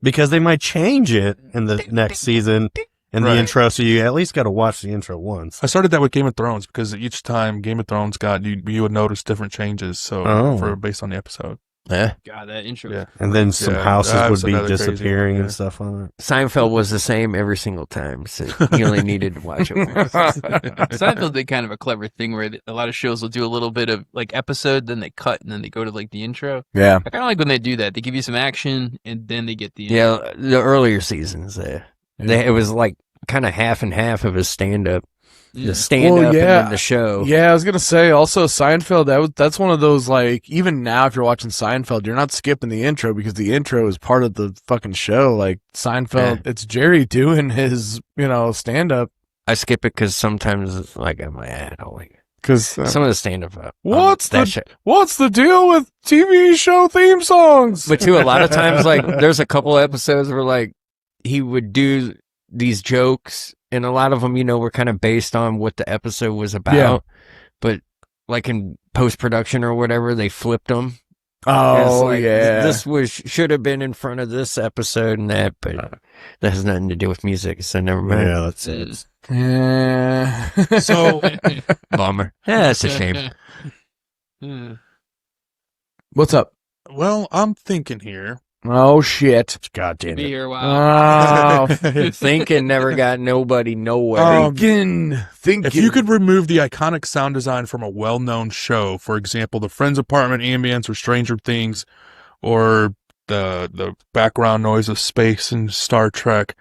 Because they might change it in the next season in the Right. intro, so you at least got to watch the intro once. I started that with Game of Thrones because each time Game of Thrones got you would notice different changes. So based on the episode. Yeah. God, that intro. Yeah. And then some Yeah, houses that would was be another crazy disappearing one, and stuff on it. Seinfeld was the same every single time, so you only needed to watch it once. Seinfeld did kind of a clever thing where a lot of shows will do a little bit of like episode, then they cut, and then they go to like the intro. Yeah. I kind of like when they do that. They give you some action, and then they get the intro. Yeah, the earlier seasons, it was like kind of half and half of his stand-up. Yeah. The stand-up Well, and yeah. then the show. Yeah, I was gonna say also Seinfeld. That's one of those, like, even now if you're watching Seinfeld, you're not skipping the intro because the intro is part of the fucking show. Like Seinfeld, it's Jerry doing his stand up. I skip it because sometimes it's like I'm like, I don't like it. Because Some of the stand-up. what's that the shit. what's the deal with TV show theme songs? But too, a lot of times, like, there's a couple episodes where like he would do these jokes, and a lot of them, were kind of based on what the episode was about. Yeah. But like in post-production or whatever, they flipped them. Oh It's like, yeah, this should have been in front of this episode and that, but that has nothing to do with music. So never mind. Yeah, that's it. yeah. So Bummer. Yeah, that's a shame. Yeah. What's up? well, I'm thinking here. Oh shit! God damn Be it. here a while. Oh, Thinking never got nobody nowhere. thinking. If you could remove the iconic sound design from a well-known show, for example, the Friends Apartment ambience or Stranger Things, or the background noise of space and Star Trek,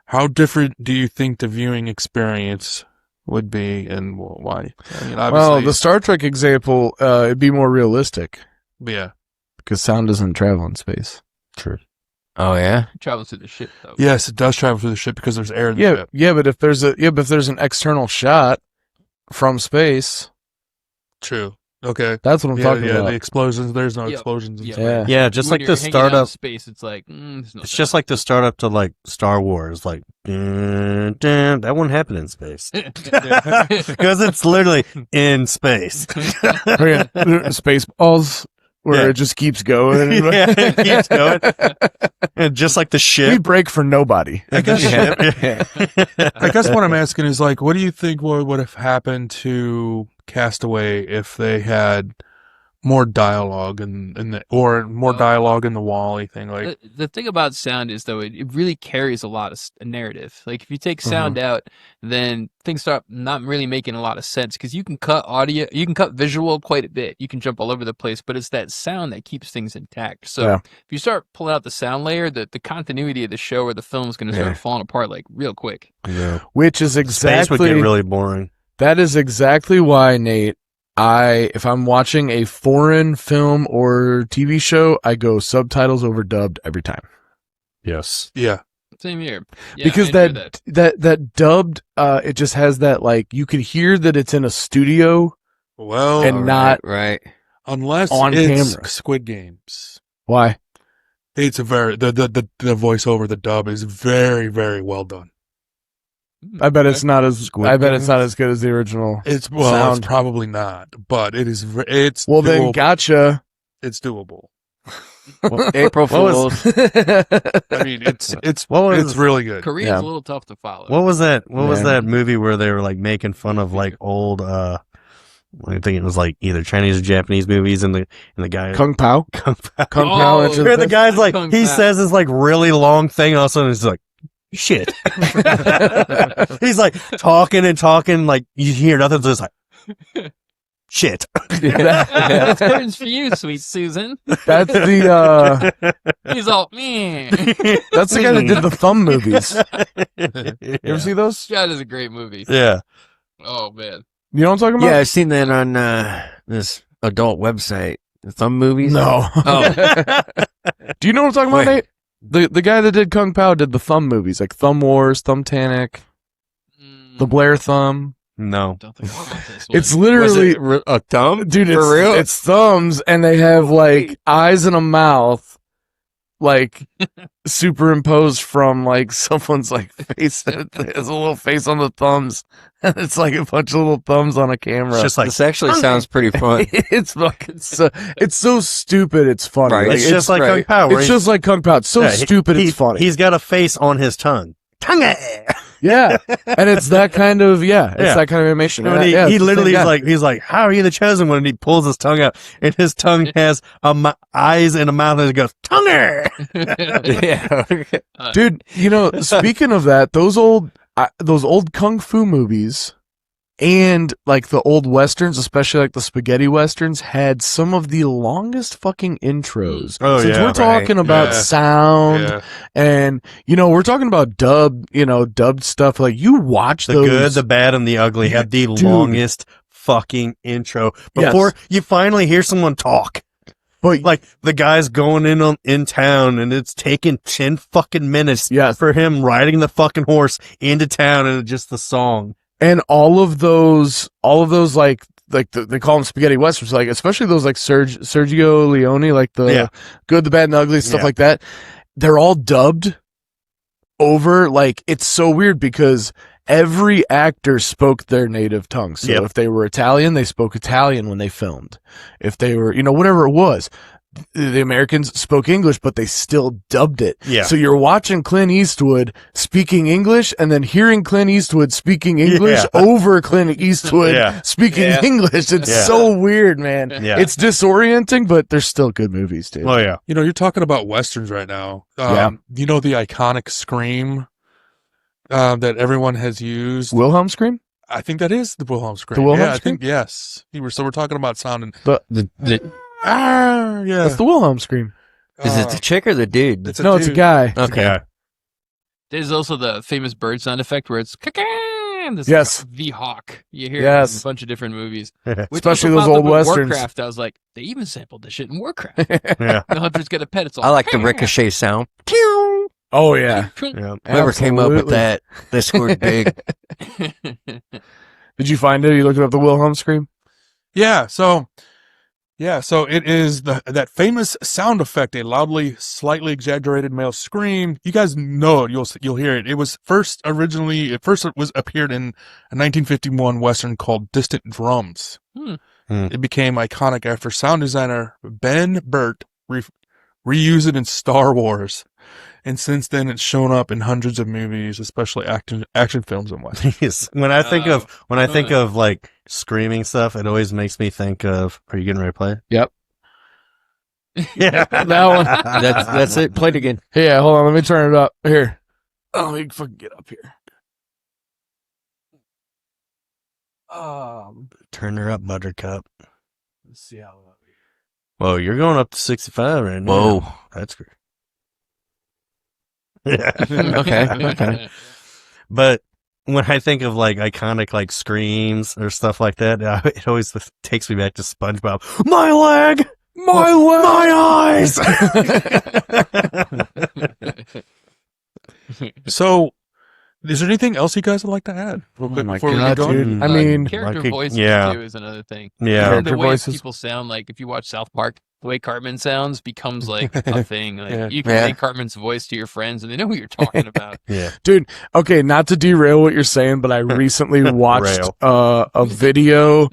how different do you think the viewing experience would be, and why? I mean, well, obviously, the Star Trek example, it'd be more realistic yeah, because sound doesn't travel in space. True. Oh yeah. Travels through the ship though. yes, it does travel through the ship because there's air in the Yeah, ship. yeah, but if there's an external shot from space, True. Okay. that's what I'm talking yeah, about. the explosions. There's no Yep. explosions. And Yep. stuff. Yeah. Yeah, just When like you're the hanging out in startup. space, it's like there's no It's just like the startup to like Star Wars. Like, dun, dun, that wouldn't happen in space. Because it's literally in space. Spaceballs, where Yeah. it just keeps going. Yeah, it keeps going. And just like the We ship. break for nobody. I guess. Yeah. I guess what I'm asking is like, what do you think would have happened to Castaway if they had more dialogue or more dialogue in the Wall-E thing? Like, the thing about sound is though it really carries a lot of narrative. Like if you take sound out, then things start not really making a lot of sense because you can cut audio, you can cut visual quite a bit, you can jump all over the place, but it's that sound that keeps things intact. So Yeah. if you start pulling out the sound layer, the continuity of the show or the film is going to start falling apart like real quick. Yeah. Which is Space would exactly get really boring. that is exactly why, Nate. If I'm watching a foreign film or TV show, I go subtitles over dubbed every time. Yes. yeah, Same here. Yeah, Because I enjoy that dubbed, it just has that, like, you could hear that it's in a studio well, and not right. unless on it's camera. Squid Games. why. It's a very the voiceover, the dub is very, very well done. I bet it's not as. Squid I bet it's Games? not as good as the original. It's Sound. it's probably not, but it's Well, then, doable. gotcha. It's doable. April what was- Fools. I mean, it's What was- it's really good. Korea's Yeah. a little tough to follow. What was that? What was Yeah. that movie where they were like making fun of like old I think it was like either Chinese or Japanese movies and the guy Kung Pao. Kung Pao. Kung Oh, Pao. Into Where the guy's like Kung he Pao. says this like really long thing, all of a sudden it's like shit. He's like talking and talking, like you hear nothing, so it's like shit. That's curtains for you, sweet Susan. That's the He's all man. that's the guy that did the Thumb movies. You ever see those? That is a great movie. Yeah. Oh man. You know what I'm talking about? Yeah, I've seen that on this adult website. Some movies. No. Oh. Do you know what I'm talking about, Wait. Nate? The guy that did Kung Pao did the Thumb movies, like Thumb Wars, Thumbtanic, the Blair Thumb. No. Don't think about this one. It's literally, a thumb? dude, it's, For real? it's thumbs, and they have like eyes and a mouth, like superimposed from like someone's like face. It has a little face on the thumbs, and it's like a bunch of little thumbs on a camera. It's just like This actually sounds pretty fun. It's fucking so, it's so stupid. It's funny. Right. Like, it's just like right. Kung Pao. where it's he's- just like Kung Pao. It's so yeah, stupid. It's funny. He's got a face on his tongue. Tongue. Yeah, and it's that kind of Yeah. that kind of animation. And And he, yeah, he it's the same literally is guy. like, he's like, how are you the chosen one? And he pulls his tongue out, and his tongue has eyes and a mouth, and it goes, tongue. Yeah. Dude, you know, speaking of that, those old kung fu movies and like the old westerns, especially like the spaghetti westerns, had some of the longest fucking intros. Oh, Since yeah, we're talking about Yeah. sound and we're talking about dubbed stuff. Like you watch The those good, the bad, and the ugly have the Dude. longest fucking intro before you finally hear someone talk. but Like the guy's going in town, and it's taking 10 fucking minutes yes. for him riding the fucking horse into town, and it's just the song. And all of those like they call them spaghetti westerns, like especially those like Sergio Leone, like the Yeah. good, the bad, and the ugly stuff Yeah. like that. They're all dubbed over. Like it's so weird because every actor spoke their native tongue. So Yep. if they were Italian, they spoke Italian when they filmed. If they were, whatever it was, the Americans spoke English, but they still dubbed it. Yeah. So you're watching Clint Eastwood speaking English and then hearing Clint Eastwood speaking English Yeah. over Clint Eastwood Yeah. speaking Yeah. English. It's Yeah. so weird, man. Yeah. It's disorienting, but they're still good movies, dude. Oh yeah. You know, you're talking about westerns right now. Yeah. You know the iconic scream that everyone has used. Wilhelm scream? I think that is the Wilhelm scream. The Wilhelm yeah, I scream? think yes. So we're talking about sound and The, yeah. That's the Wilhelm scream. is it the chick or the dude? It's No, it's a dude. guy. Okay. Yeah. There's also the famous bird sound effect where it's this Yes. the hawk. You hear it Yes. in a bunch of different movies. Which Especially also those popped old up in westerns. Warcraft, I was like, they even sampled this shit in Warcraft. Yeah. The hunters get a pet. It's all I like the ricochet sound. Oh, yeah. Yeah. Whoever came up with Absolutely. that, they scored big. Did you find it? You looked up the Wilhelm scream? Yeah, so it is that famous sound effect, a loudly, slightly exaggerated male scream. You guys know it. You'll hear it. It was appeared in a 1951 Western called Distant Drums. Hmm. It became iconic after sound designer Ben Burt reused it in Star Wars. And since then, it's shown up in hundreds of movies, especially action films and westerns. Yes. When I think of like screaming stuff, it always makes me think of. Are you getting ready to play? Yep. Yeah. That one. That's it. Play it again. Yeah, hold on. Let me turn it up. Here. Oh, let me fucking get up here. Turn her up, Buttercup. Let's see how loud. Whoa, you're going up to 65 right now. Whoa. That's great. Yeah. Okay. But when I think of like iconic like screams or stuff like that, it always takes me back to SpongeBob. My leg, my eyes. So, is there anything else you guys would like to add? Real quick my before we God, get going? dude. I mean, character like, voices yeah. too is another thing. Yeah. And Character the way voices. people sound, like if you watch South Park, the way Cartman sounds becomes like a thing. Like Yeah. you can Yeah. say Cartman's voice to your friends, and they know who you're talking about. Yeah. dude, okay, not to derail what you're saying, but I recently watched Rail. a video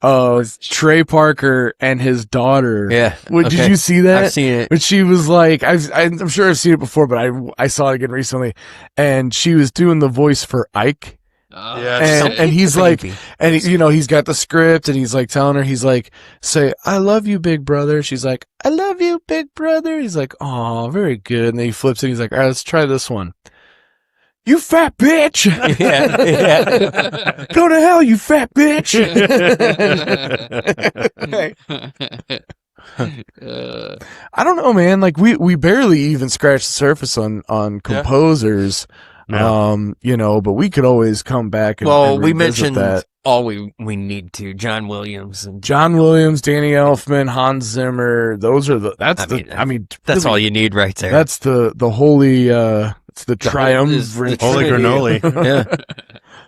of Trey Parker and his daughter. Yeah. Did Okay. you see that? I've seen it. But she was like, I'm sure I've seen it before, but I saw it again recently, and she was doing the voice for Ike, Yeah, and he's like, Creepy. and he's got the script, and he's like telling her, he's like, say, I love you, big brother. She's like, I love you, big brother. He's like, oh, very good. And then he flips it. He's like, all right, let's try this one. You fat bitch. Yeah, yeah. Go to hell, you fat bitch. I don't know, man. Like we barely even scratched the surface on composers. Yeah. But we could always come back and Well, and we revisit mentioned that. all we need to. John Williams and John Williams, Danny Elfman, Hans Zimmer. Those are that's that's all really, you need right there. That's the holy it's the triumvirate. Holy Trinity. granola. Yeah.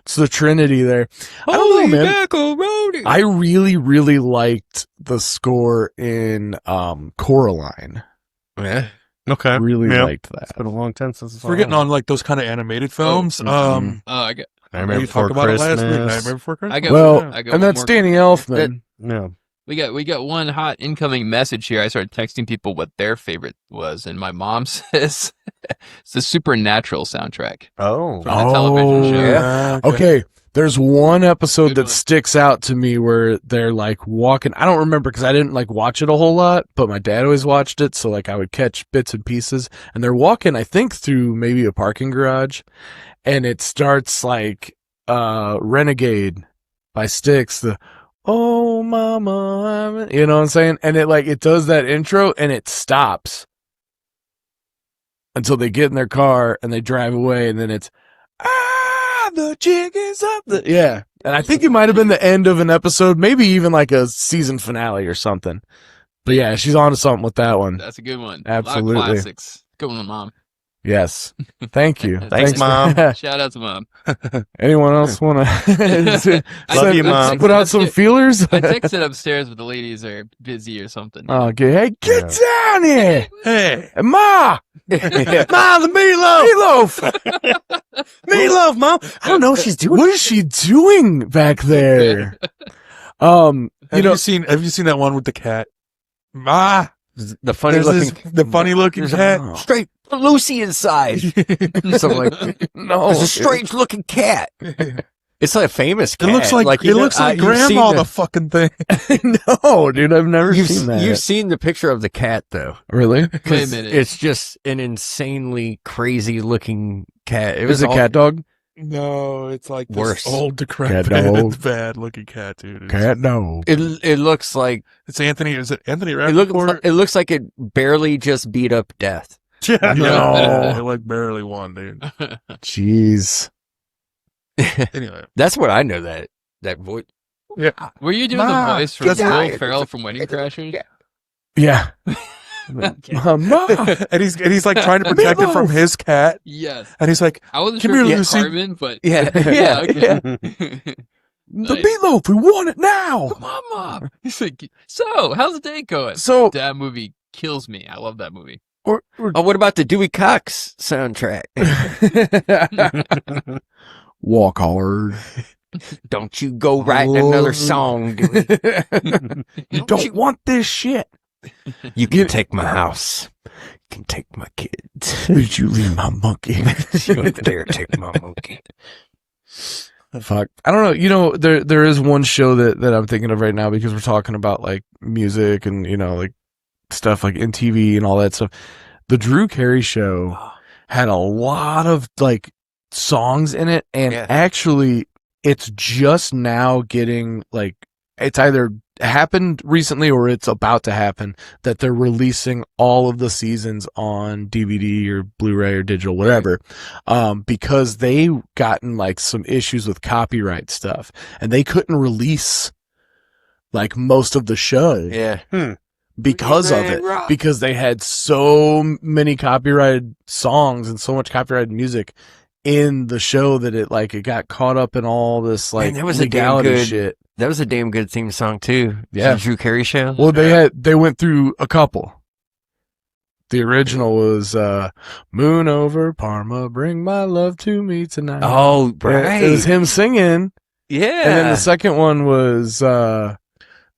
It's the Trinity there. I don't know, man. Macaroni. I really, really liked the score in Coraline. Yeah. Okay. Really Yep. liked that. It's been a long time since We're getting on like those kind of animated films. mhm. I got Nightmare We Before talked about it Christmas. last week. Nightmare Before Christmas. I got Well, I got and one that's more. Danny Elfman. Yeah. We got one hot incoming message here. I started texting people what their favorite was, and my mom says it's the Supernatural soundtrack Oh. from the television show. Yeah. Okay. There's one episode Good that one. sticks out to me where they're like walking. I don't remember because I didn't like watch it a whole lot, but my dad always watched it. So like I would catch bits and pieces, and they're walking, I think, through maybe a parking garage, and it starts like Renegade by Styx. Oh mama, you know what I'm saying? And it does that intro and it stops until they get in their car and they drive away, and then it's the jig is up. Yeah. And I think it might have been the end of an episode, maybe even like a season finale or something. But yeah, she's on to something with that one. That's a good one. Absolutely. A lot of classics. Good one, Mom. Yes. Thank you. Thanks, Mom. Shout out to Mom. Anyone else want to Love you, Mom. put out some feelers? I texted upstairs, but the ladies are busy or something. Oh, okay. Hey, get down here. Hey, Ma! Mom, the meatloaf! Meatloaf, Mom! I don't know what she's doing. What is she doing back there? have you seen that one with the cat? Ah, The funny there's looking, the funny looking cat. straight Lucy inside. So like, No. it's a strange looking cat. It's like a famous It cat. looks like you it know, looks like you've seen grandma. The fucking thing. No, dude, I've never You've, seen that. you've seen the picture of the cat though. Really? Wait a 'Cause minute. It's just an insanely crazy looking cat. It Is was it all- cat dog? No, it's like Worse. this old decrepit, Cat dog. bad looking cat, dude. It's, Cat dog. It looks like it's Anthony. Is it Anthony it looks Rappaport? it looks like it barely just beat up death. Yeah. No. It like barely won, dude. Jeez. Anyway, That's what I know that voice. Were you doing Ma, the voice from that's Will right. Ferrell from Wedding Crashers? Yeah. Mama. and he's like trying to protect it from Meatloaf. his cat, Yes. and he's like, I wasn't Come sure if here, it was Lucy. Carmen, but Yeah, yeah, yeah, okay. The Nice. meatloaf, we want it now. Come on, Mom. He's like, so how's the day going? So, That movie kills me. I love that movie. or Oh, what about the Dewey Cox soundtrack? walk hard. Don't you go writing another song, Dewey. You don't want this shit. You can take my house. You can take my kids. Did you leave my monkey? You don't dare take my monkey. Fuck. I don't know. There is one show that I'm thinking of right now because we're talking about like music and, like stuff like in TV and all that stuff. The Drew Carey show had a lot of like songs in it. And Yeah. actually it's just now getting like, it's either happened recently or it's about to happen that they're releasing all of the seasons on DVD or Blu-ray or digital, whatever, because they gotten like some issues with copyright stuff and they couldn't release like most of the show Yeah. because of it, because they had so many copyrighted songs and so much copyrighted music in the show that it got caught up in all this like Man, that was a damn legality good- shit. That was a damn good theme song too. Yeah. The Drew Carey show. Well, they went through a couple. The original was Moon Over Parma, Bring My Love to Me Tonight. Oh, right. It was him singing. Yeah. And then the second one was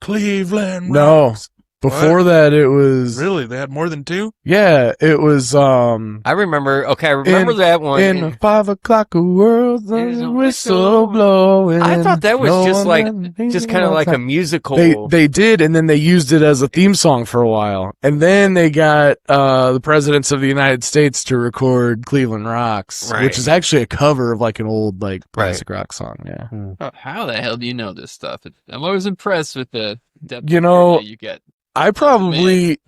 Cleveland. no. rocks. Before that it was Really, they had more than two. yeah, it was I remember. Okay, I remember that one. in a 5 o'clock a world, There's there's a a whistle blowing. I thought that was No just one like, ever- just kind of like a musical. They did, and then they used it as a theme song for a while, and then they got the presidents of the United States to record "Cleveland Rocks," Right. which is actually a cover of like an old like classic rock song. Yeah, Oh, how the hell do you know this stuff? I'm always impressed with the depth You of know, trivia you get. I probably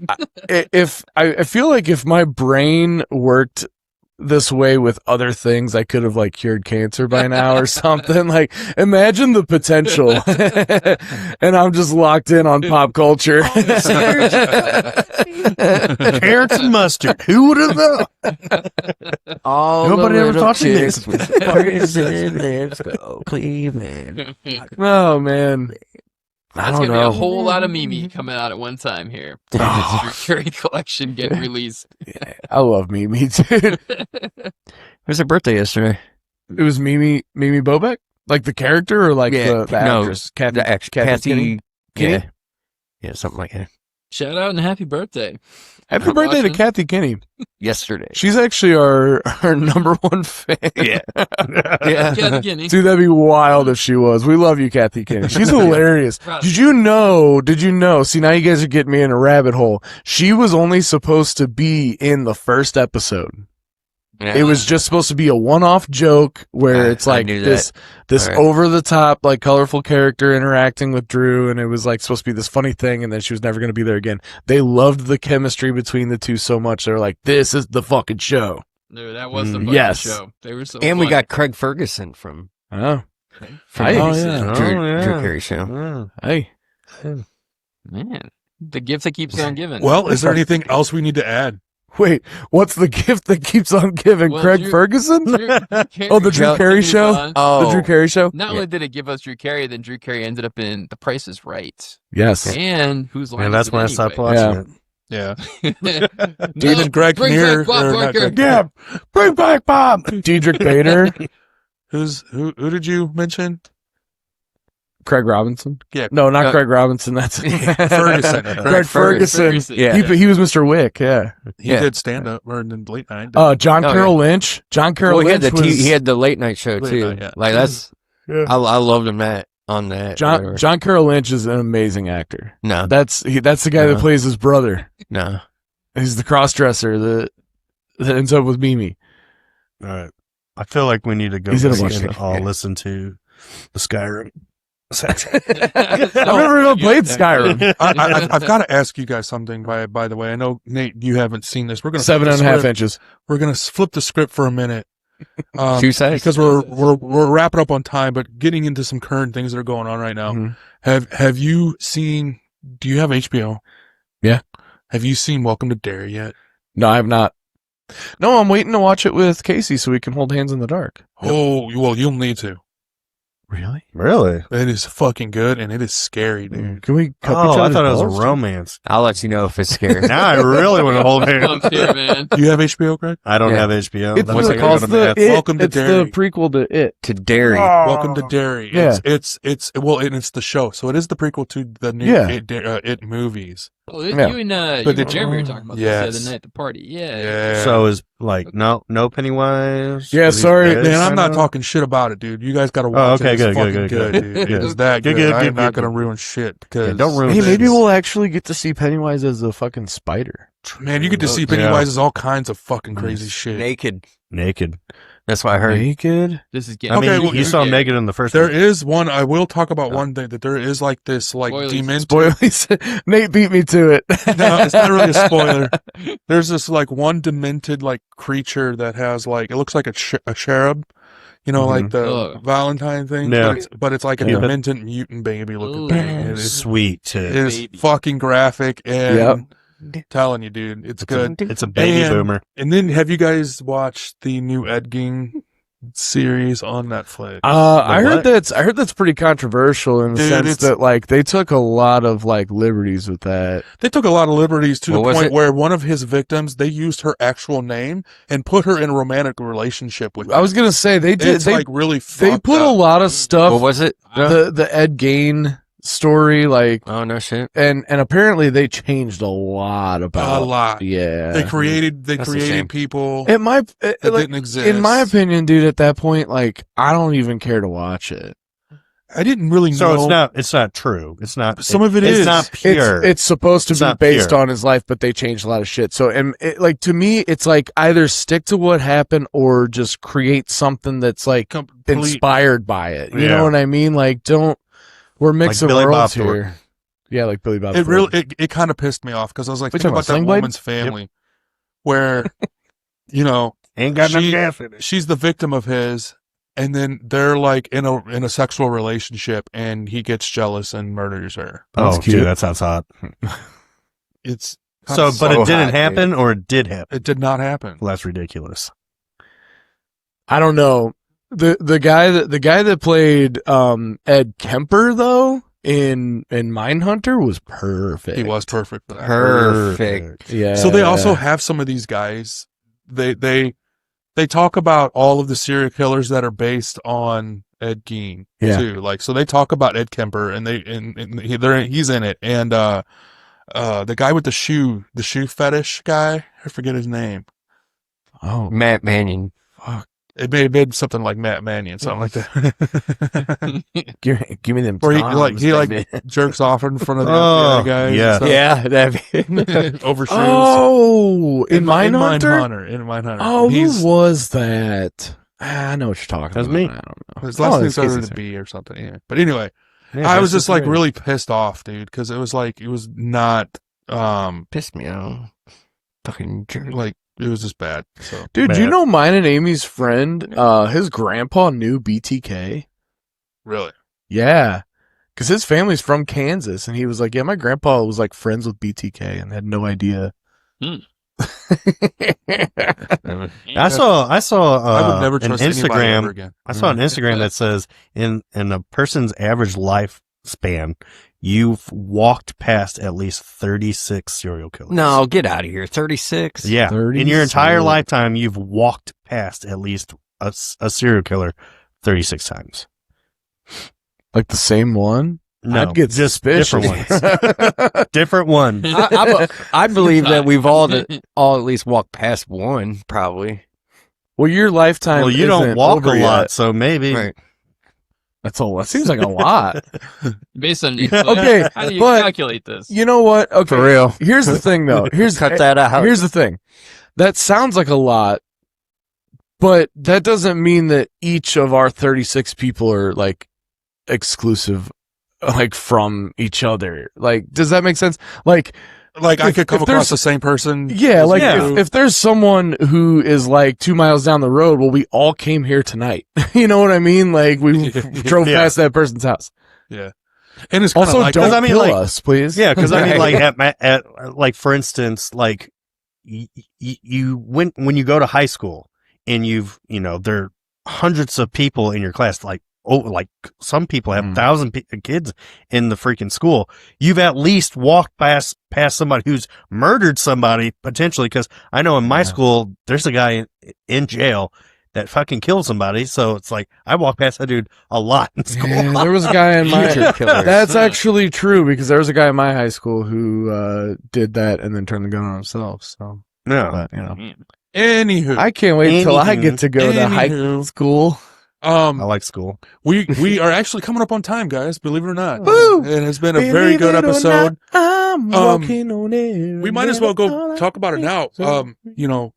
if I feel like if my brain worked this way with other things, I could have like cured cancer by now or something. Like, imagine the potential. And I'm just locked in on pop culture. Carrots and mustard. Who would have known? All Nobody the ever little thought to chicks this. with Ferguson, let's go Cleveland. Oh man. I That's don't gonna be a know. whole lot of Mimi coming out at one time here. Drew Carey collection getting released. I love Mimi, dude. It was her birthday yesterday. It was Mimi Bobek? Like the character or like the actress? Kathy, The Kathy Kinney? Yeah, something like that. Shout out and happy birthday. Happy I'm birthday to watching. Kathy Kinney. Yesterday. She's actually our number one fan. Yeah. Kathy Kinney. Dude, that'd be wild if she was. We love you, Kathy Kinney. She's hilarious. Did you know? See, now you guys are getting me in a rabbit hole. She was only supposed to be in the first episode. Yeah. It was just supposed to be a one-off joke where it's I like knew this All right. over-the-top, like colorful character interacting with Drew, and it was like supposed to be this funny thing, and then she was never going to be there again. They loved the chemistry between the two so much. They're like, "This is the fucking show." No, that was the fucking Yes. show. They were so And we funny. got Craig Ferguson from Oh, from Hey. the Oh, yeah. Drew Carey show. hey, Man, the gift that keeps on giving. Well, is there anything else we need to add? wait, what's the gift that keeps on giving? Well, Craig Drew- Ferguson? Drew Carey Oh, the Drew Carey continues show? on. The Drew Carey show? Not only did it give us Drew Carey, then Drew Carey ended up in The Price is Right. Yes. And Who's Line And Is that's It when I stopped Anyway? watching Yeah. No, David Greg bring Kinnear, back Bob or not Barker. Greg- Yeah, bring back Bob. Diedrich Bader, Who did you mention? Craig Robinson. Yeah. No, not Craig Robinson. That's Ferguson. Craig Ferguson. Yeah. He was Mr. Wick. Yeah. He Yeah. did stand up or in late night. John Oh, Carroll Lynch. John Carroll Well, Lynch he had the late night show Late too. night, yeah. Like that's Yeah. I loved him on that. whatever. John Carroll Lynch is an amazing actor. No, That's the guy that plays his brother. no. He's the cross-dresser that ends up with Mimi. All right. I feel like we need to go He's in a back bunch and of- all listen to the Skyrim. I've never even played Skyrim. I've got to ask you guys something. By the way, I know Nate, you haven't seen this. We're gonna 7.5 inches. We're gonna flip the script for a minute. 2 seconds. Because we're wrapping up on time, but getting into some current things that are going on right now. Mhm. Have you seen? Do you have HBO? Yeah. Have you seen Welcome to Derry yet? No, I have not. No, I'm waiting to watch it with Casey so we can hold hands in the dark. Oh, well, you'll need to. Really? Really? It is fucking good and it is scary, dude. Can we cup Oh, each I other's thought it was balls? a romance. I'll let you know if it's scary. Now I really want to hold hands. Pumped here, man. Do you have HBO, Greg? I don't Yeah. have HBO. It's That's the, like I it's go to the, math. it, Welcome to it's the Derry. prequel to It. To Derry. Welcome to Derry. Yeah. It's and it's the show, so it is the prequel to the new Yeah. It movies. Oh, Yeah. you and But you it- and Jeremy were talking about Yes. this the other night at the party. Yeah. Yeah. So is like no Pennywise. Yeah, Is he sorry, dead? Man, I'm not Kinda? talking shit about it, dude. You guys got to watch okay, it. It's good, fucking good, good, dude. good. It's that Good, good. good, I am good, not good, going to good. ruin shit because Yeah, don't ruin Hey, maybe things. we'll actually get to see Pennywise as a fucking spider. Man, you get to see Yeah. Pennywise as all kinds of fucking crazy shit. Naked. Naked. That's what I heard. Naked? This is getting I mean, Okay, you, well, you saw him yeah. naked in the first There one. is one. I will talk about one thing that there is like this like Spoilers. demented. Spoilers. Nate beat me to it. No, it's not really a spoiler. There's this like one demented like creature that has like it looks like a cherub, you know, like the Ugh. Valentine thing. Yeah. But it's like a Yeah. demented mutant baby looking Ooh. thing. It is, Sweet it too. is Baby. fucking graphic and Yep. telling you, dude, it's good. It's a baby And- boomer. And then have you guys watched the new Ed Gein series on Netflix? I heard what? that's pretty controversial in the Dude, sense it's- that like they took a lot of like liberties with that. They took a lot of liberties to What the was point it? where one of his victims, they used her actual name and put her in a romantic relationship with him. I was gonna say they did. It's They like really they fucked put a up. lot of stuff. What was it? The Ed Gein story, like, Oh no shit. and apparently they changed a lot about a lot. Yeah, They created That's a shame. people it might that like, didn't exist. in my opinion, dude. At that point, like, I don't even care to watch it. I didn't really So know. it's not true. It's not. Some of it it's is. not pure. It's supposed to It's be not based pure. on his life, but they changed a lot of shit. So, and like to me, it's like either stick to what happened or just create something that's like complete. inspired by it. You Yeah. know what I mean? Like, don't. We're mixing Billy Bob worlds Thornton. here. Yeah, like Billy Bob. It Thornton. really it kind of pissed me off because I was like We thinking talking about about that Sling Blade? woman's family, where you know Ain't got enough gas in it. she's the victim of his, and then they're like in a sexual relationship, and he gets jealous and murders her. That's Oh, cute. dude, that sounds hot. It's So, but so it didn't hot, happen, or it did happen. it did not happen. Well, that's ridiculous. I don't know. The guy that played Ed Kemper though in Mindhunter was perfect. He was perfect for that. Perfect. Yeah. So they also have some of these guys. They talk about all of the serial killers that are based on Ed Gein too. Like, so they talk about Ed Kemper, and he's in it, and the guy with the shoe fetish guy, I forget his name. Oh, Matt Mannion. Fuck. It may have been something like Matt Mannion, something like that. give me them. Where he toms, like baby. jerks off in front of the Oh, FBI guys. yeah. And stuff. Yeah, Over shoes. Oh, in Mindhunter. Mindhunter. In Mindhunter. Oh, He's, who was that? I know what you're talking That's about. me. I don't know. his last name it's started Casey with a Singer. B or something. Yeah. But anyway, Yeah, I was that's just like great. really pissed off, dude, because it was not pissed me off. Fucking jerk. like it was just bad. So Dude, Man. you know mine and Amy's friend, his grandpa knew BTK? really. Yeah. Because his family's from Kansas, and he was like, yeah, my grandpa was like friends with BTK and had no idea. Hmm. I saw I would never an trust anybody ever Instagram. again. I saw an Instagram that says in a person's average lifespan, you've walked past at least 36 serial killers. No, get out of here. 36. Yeah. In your entire 36. lifetime, you've walked past at least a serial killer 36 times. Like the same one? No, I'd get just suspicious. different ones. Different ones. I believe that we've all at least walked past one, probably. Well, your lifetime Well, you don't isn't walk over a yet. lot, so maybe. Right. That's all. That seems like a lot. Based on Okay, how do you but- calculate this? You know what? Okay. For real. Here's the thing, though. Cut that out. Here's the thing. That sounds like a lot, but that doesn't mean that each of our 36 people are like exclusive, like from each other. Like, does that make sense? Like Like I could come if there's- across the same person. yeah, like Yeah. if there's someone who is like 2 miles down the road, well, we all came here tonight. You know what I mean? Like we drove Yeah. past that person's house. And it's kinda Also, like, don't I mean, kill like- us, please. Yeah, because I mean, Right. like like for instance, like you when you go to high school and there are hundreds of people in your class, like some people have 1,000 kids in the freaking school. You've at least walked past somebody who's murdered somebody potentially. Because I know in my school there's a guy in jail that fucking killed somebody. So it's like I walk past that dude a lot in school. Yeah, there was a guy in my. Future killers. That's actually true because there was a guy in my high school who did that and then turned the gun on himself. So, No. but, you know, anywho. I can't wait till I get to go to high Anywho. school. I like school. We are actually coming up on time, guys. Believe it or not. Woo! It has been a very good Believe it or episode. not, I'm walking on air. We might as well go talk about it now.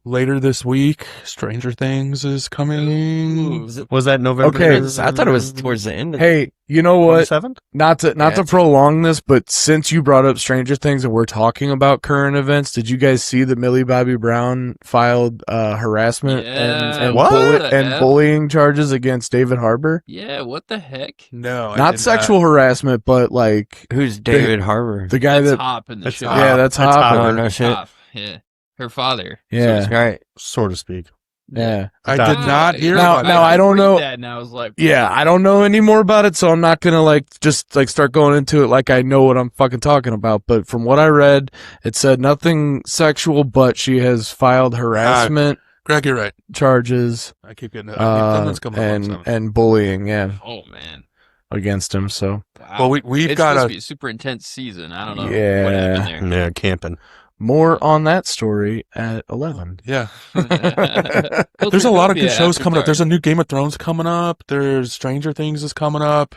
Later this week, Stranger Things is coming. Was that November? Okay. I thought it was towards the end. Hey, you know what? 27th? Not to prolong this, but since you brought up Stranger Things and we're talking about current events, did you guys see that Millie Bobby Brown filed harassment and What? bullying charges against David Harbour? Yeah, what the heck? No, I Not did sexual harassment, but like Who's David Harbour? the guy That's that Hop in the That's show. Hop. yeah, that's That's Hopper. Oh, no shit. Hop, yeah. Her father. Yeah, Right. So to speak. yeah. I did not hear Now- about now that. I don't read know- that and I was like, Yeah, I don't know any more about it, so I'm not gonna just start going into it like I know what I'm fucking talking about. But from what I read, it said nothing sexual, but she has filed harassment Greg, you're right. charges I keep getting something's coming up on something. and bullying, yeah, oh man. against him. So Wow. Well, we've it's got supposed a to be a super intense season. I don't know Yeah. what happened Yeah, camping. more on that story at 11. yeah. there. There's a lot of good shows After coming up. dark. There's a new Game of Thrones coming up. There's Stranger Things is coming up.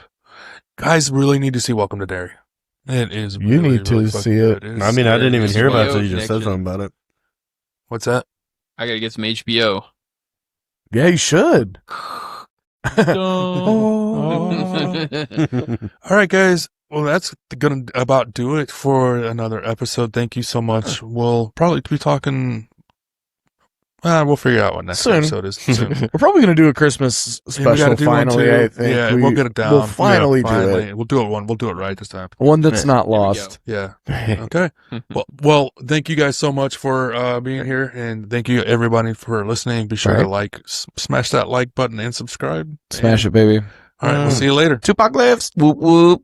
Guys really need to see Welcome to Derry. It is. You really, need to really see fucking it. good. I mean, I didn't even It's hear about it HBO until you just said connection. something about it. What's that? I gotta get some HBO. Yeah, you should. All right, guys. Well, that's gonna about do it for another episode. Thank you so much. We'll probably be talking We'll figure out what next Soon. episode is soon. We're probably going to do a Christmas Yeah, we gotta special do one finally, too. I think. Yeah, we'll get it down. We'll finally Yeah, do it. We'll do it We'll do it right this time. One that's not There we go. lost. Yeah. Okay. Well, thank you guys so much for being here, and thank you everybody for listening. Be sure to like, smash that like button and subscribe. Smash it, baby. All right, we'll see you later. Tupac lives. Whoop whoop.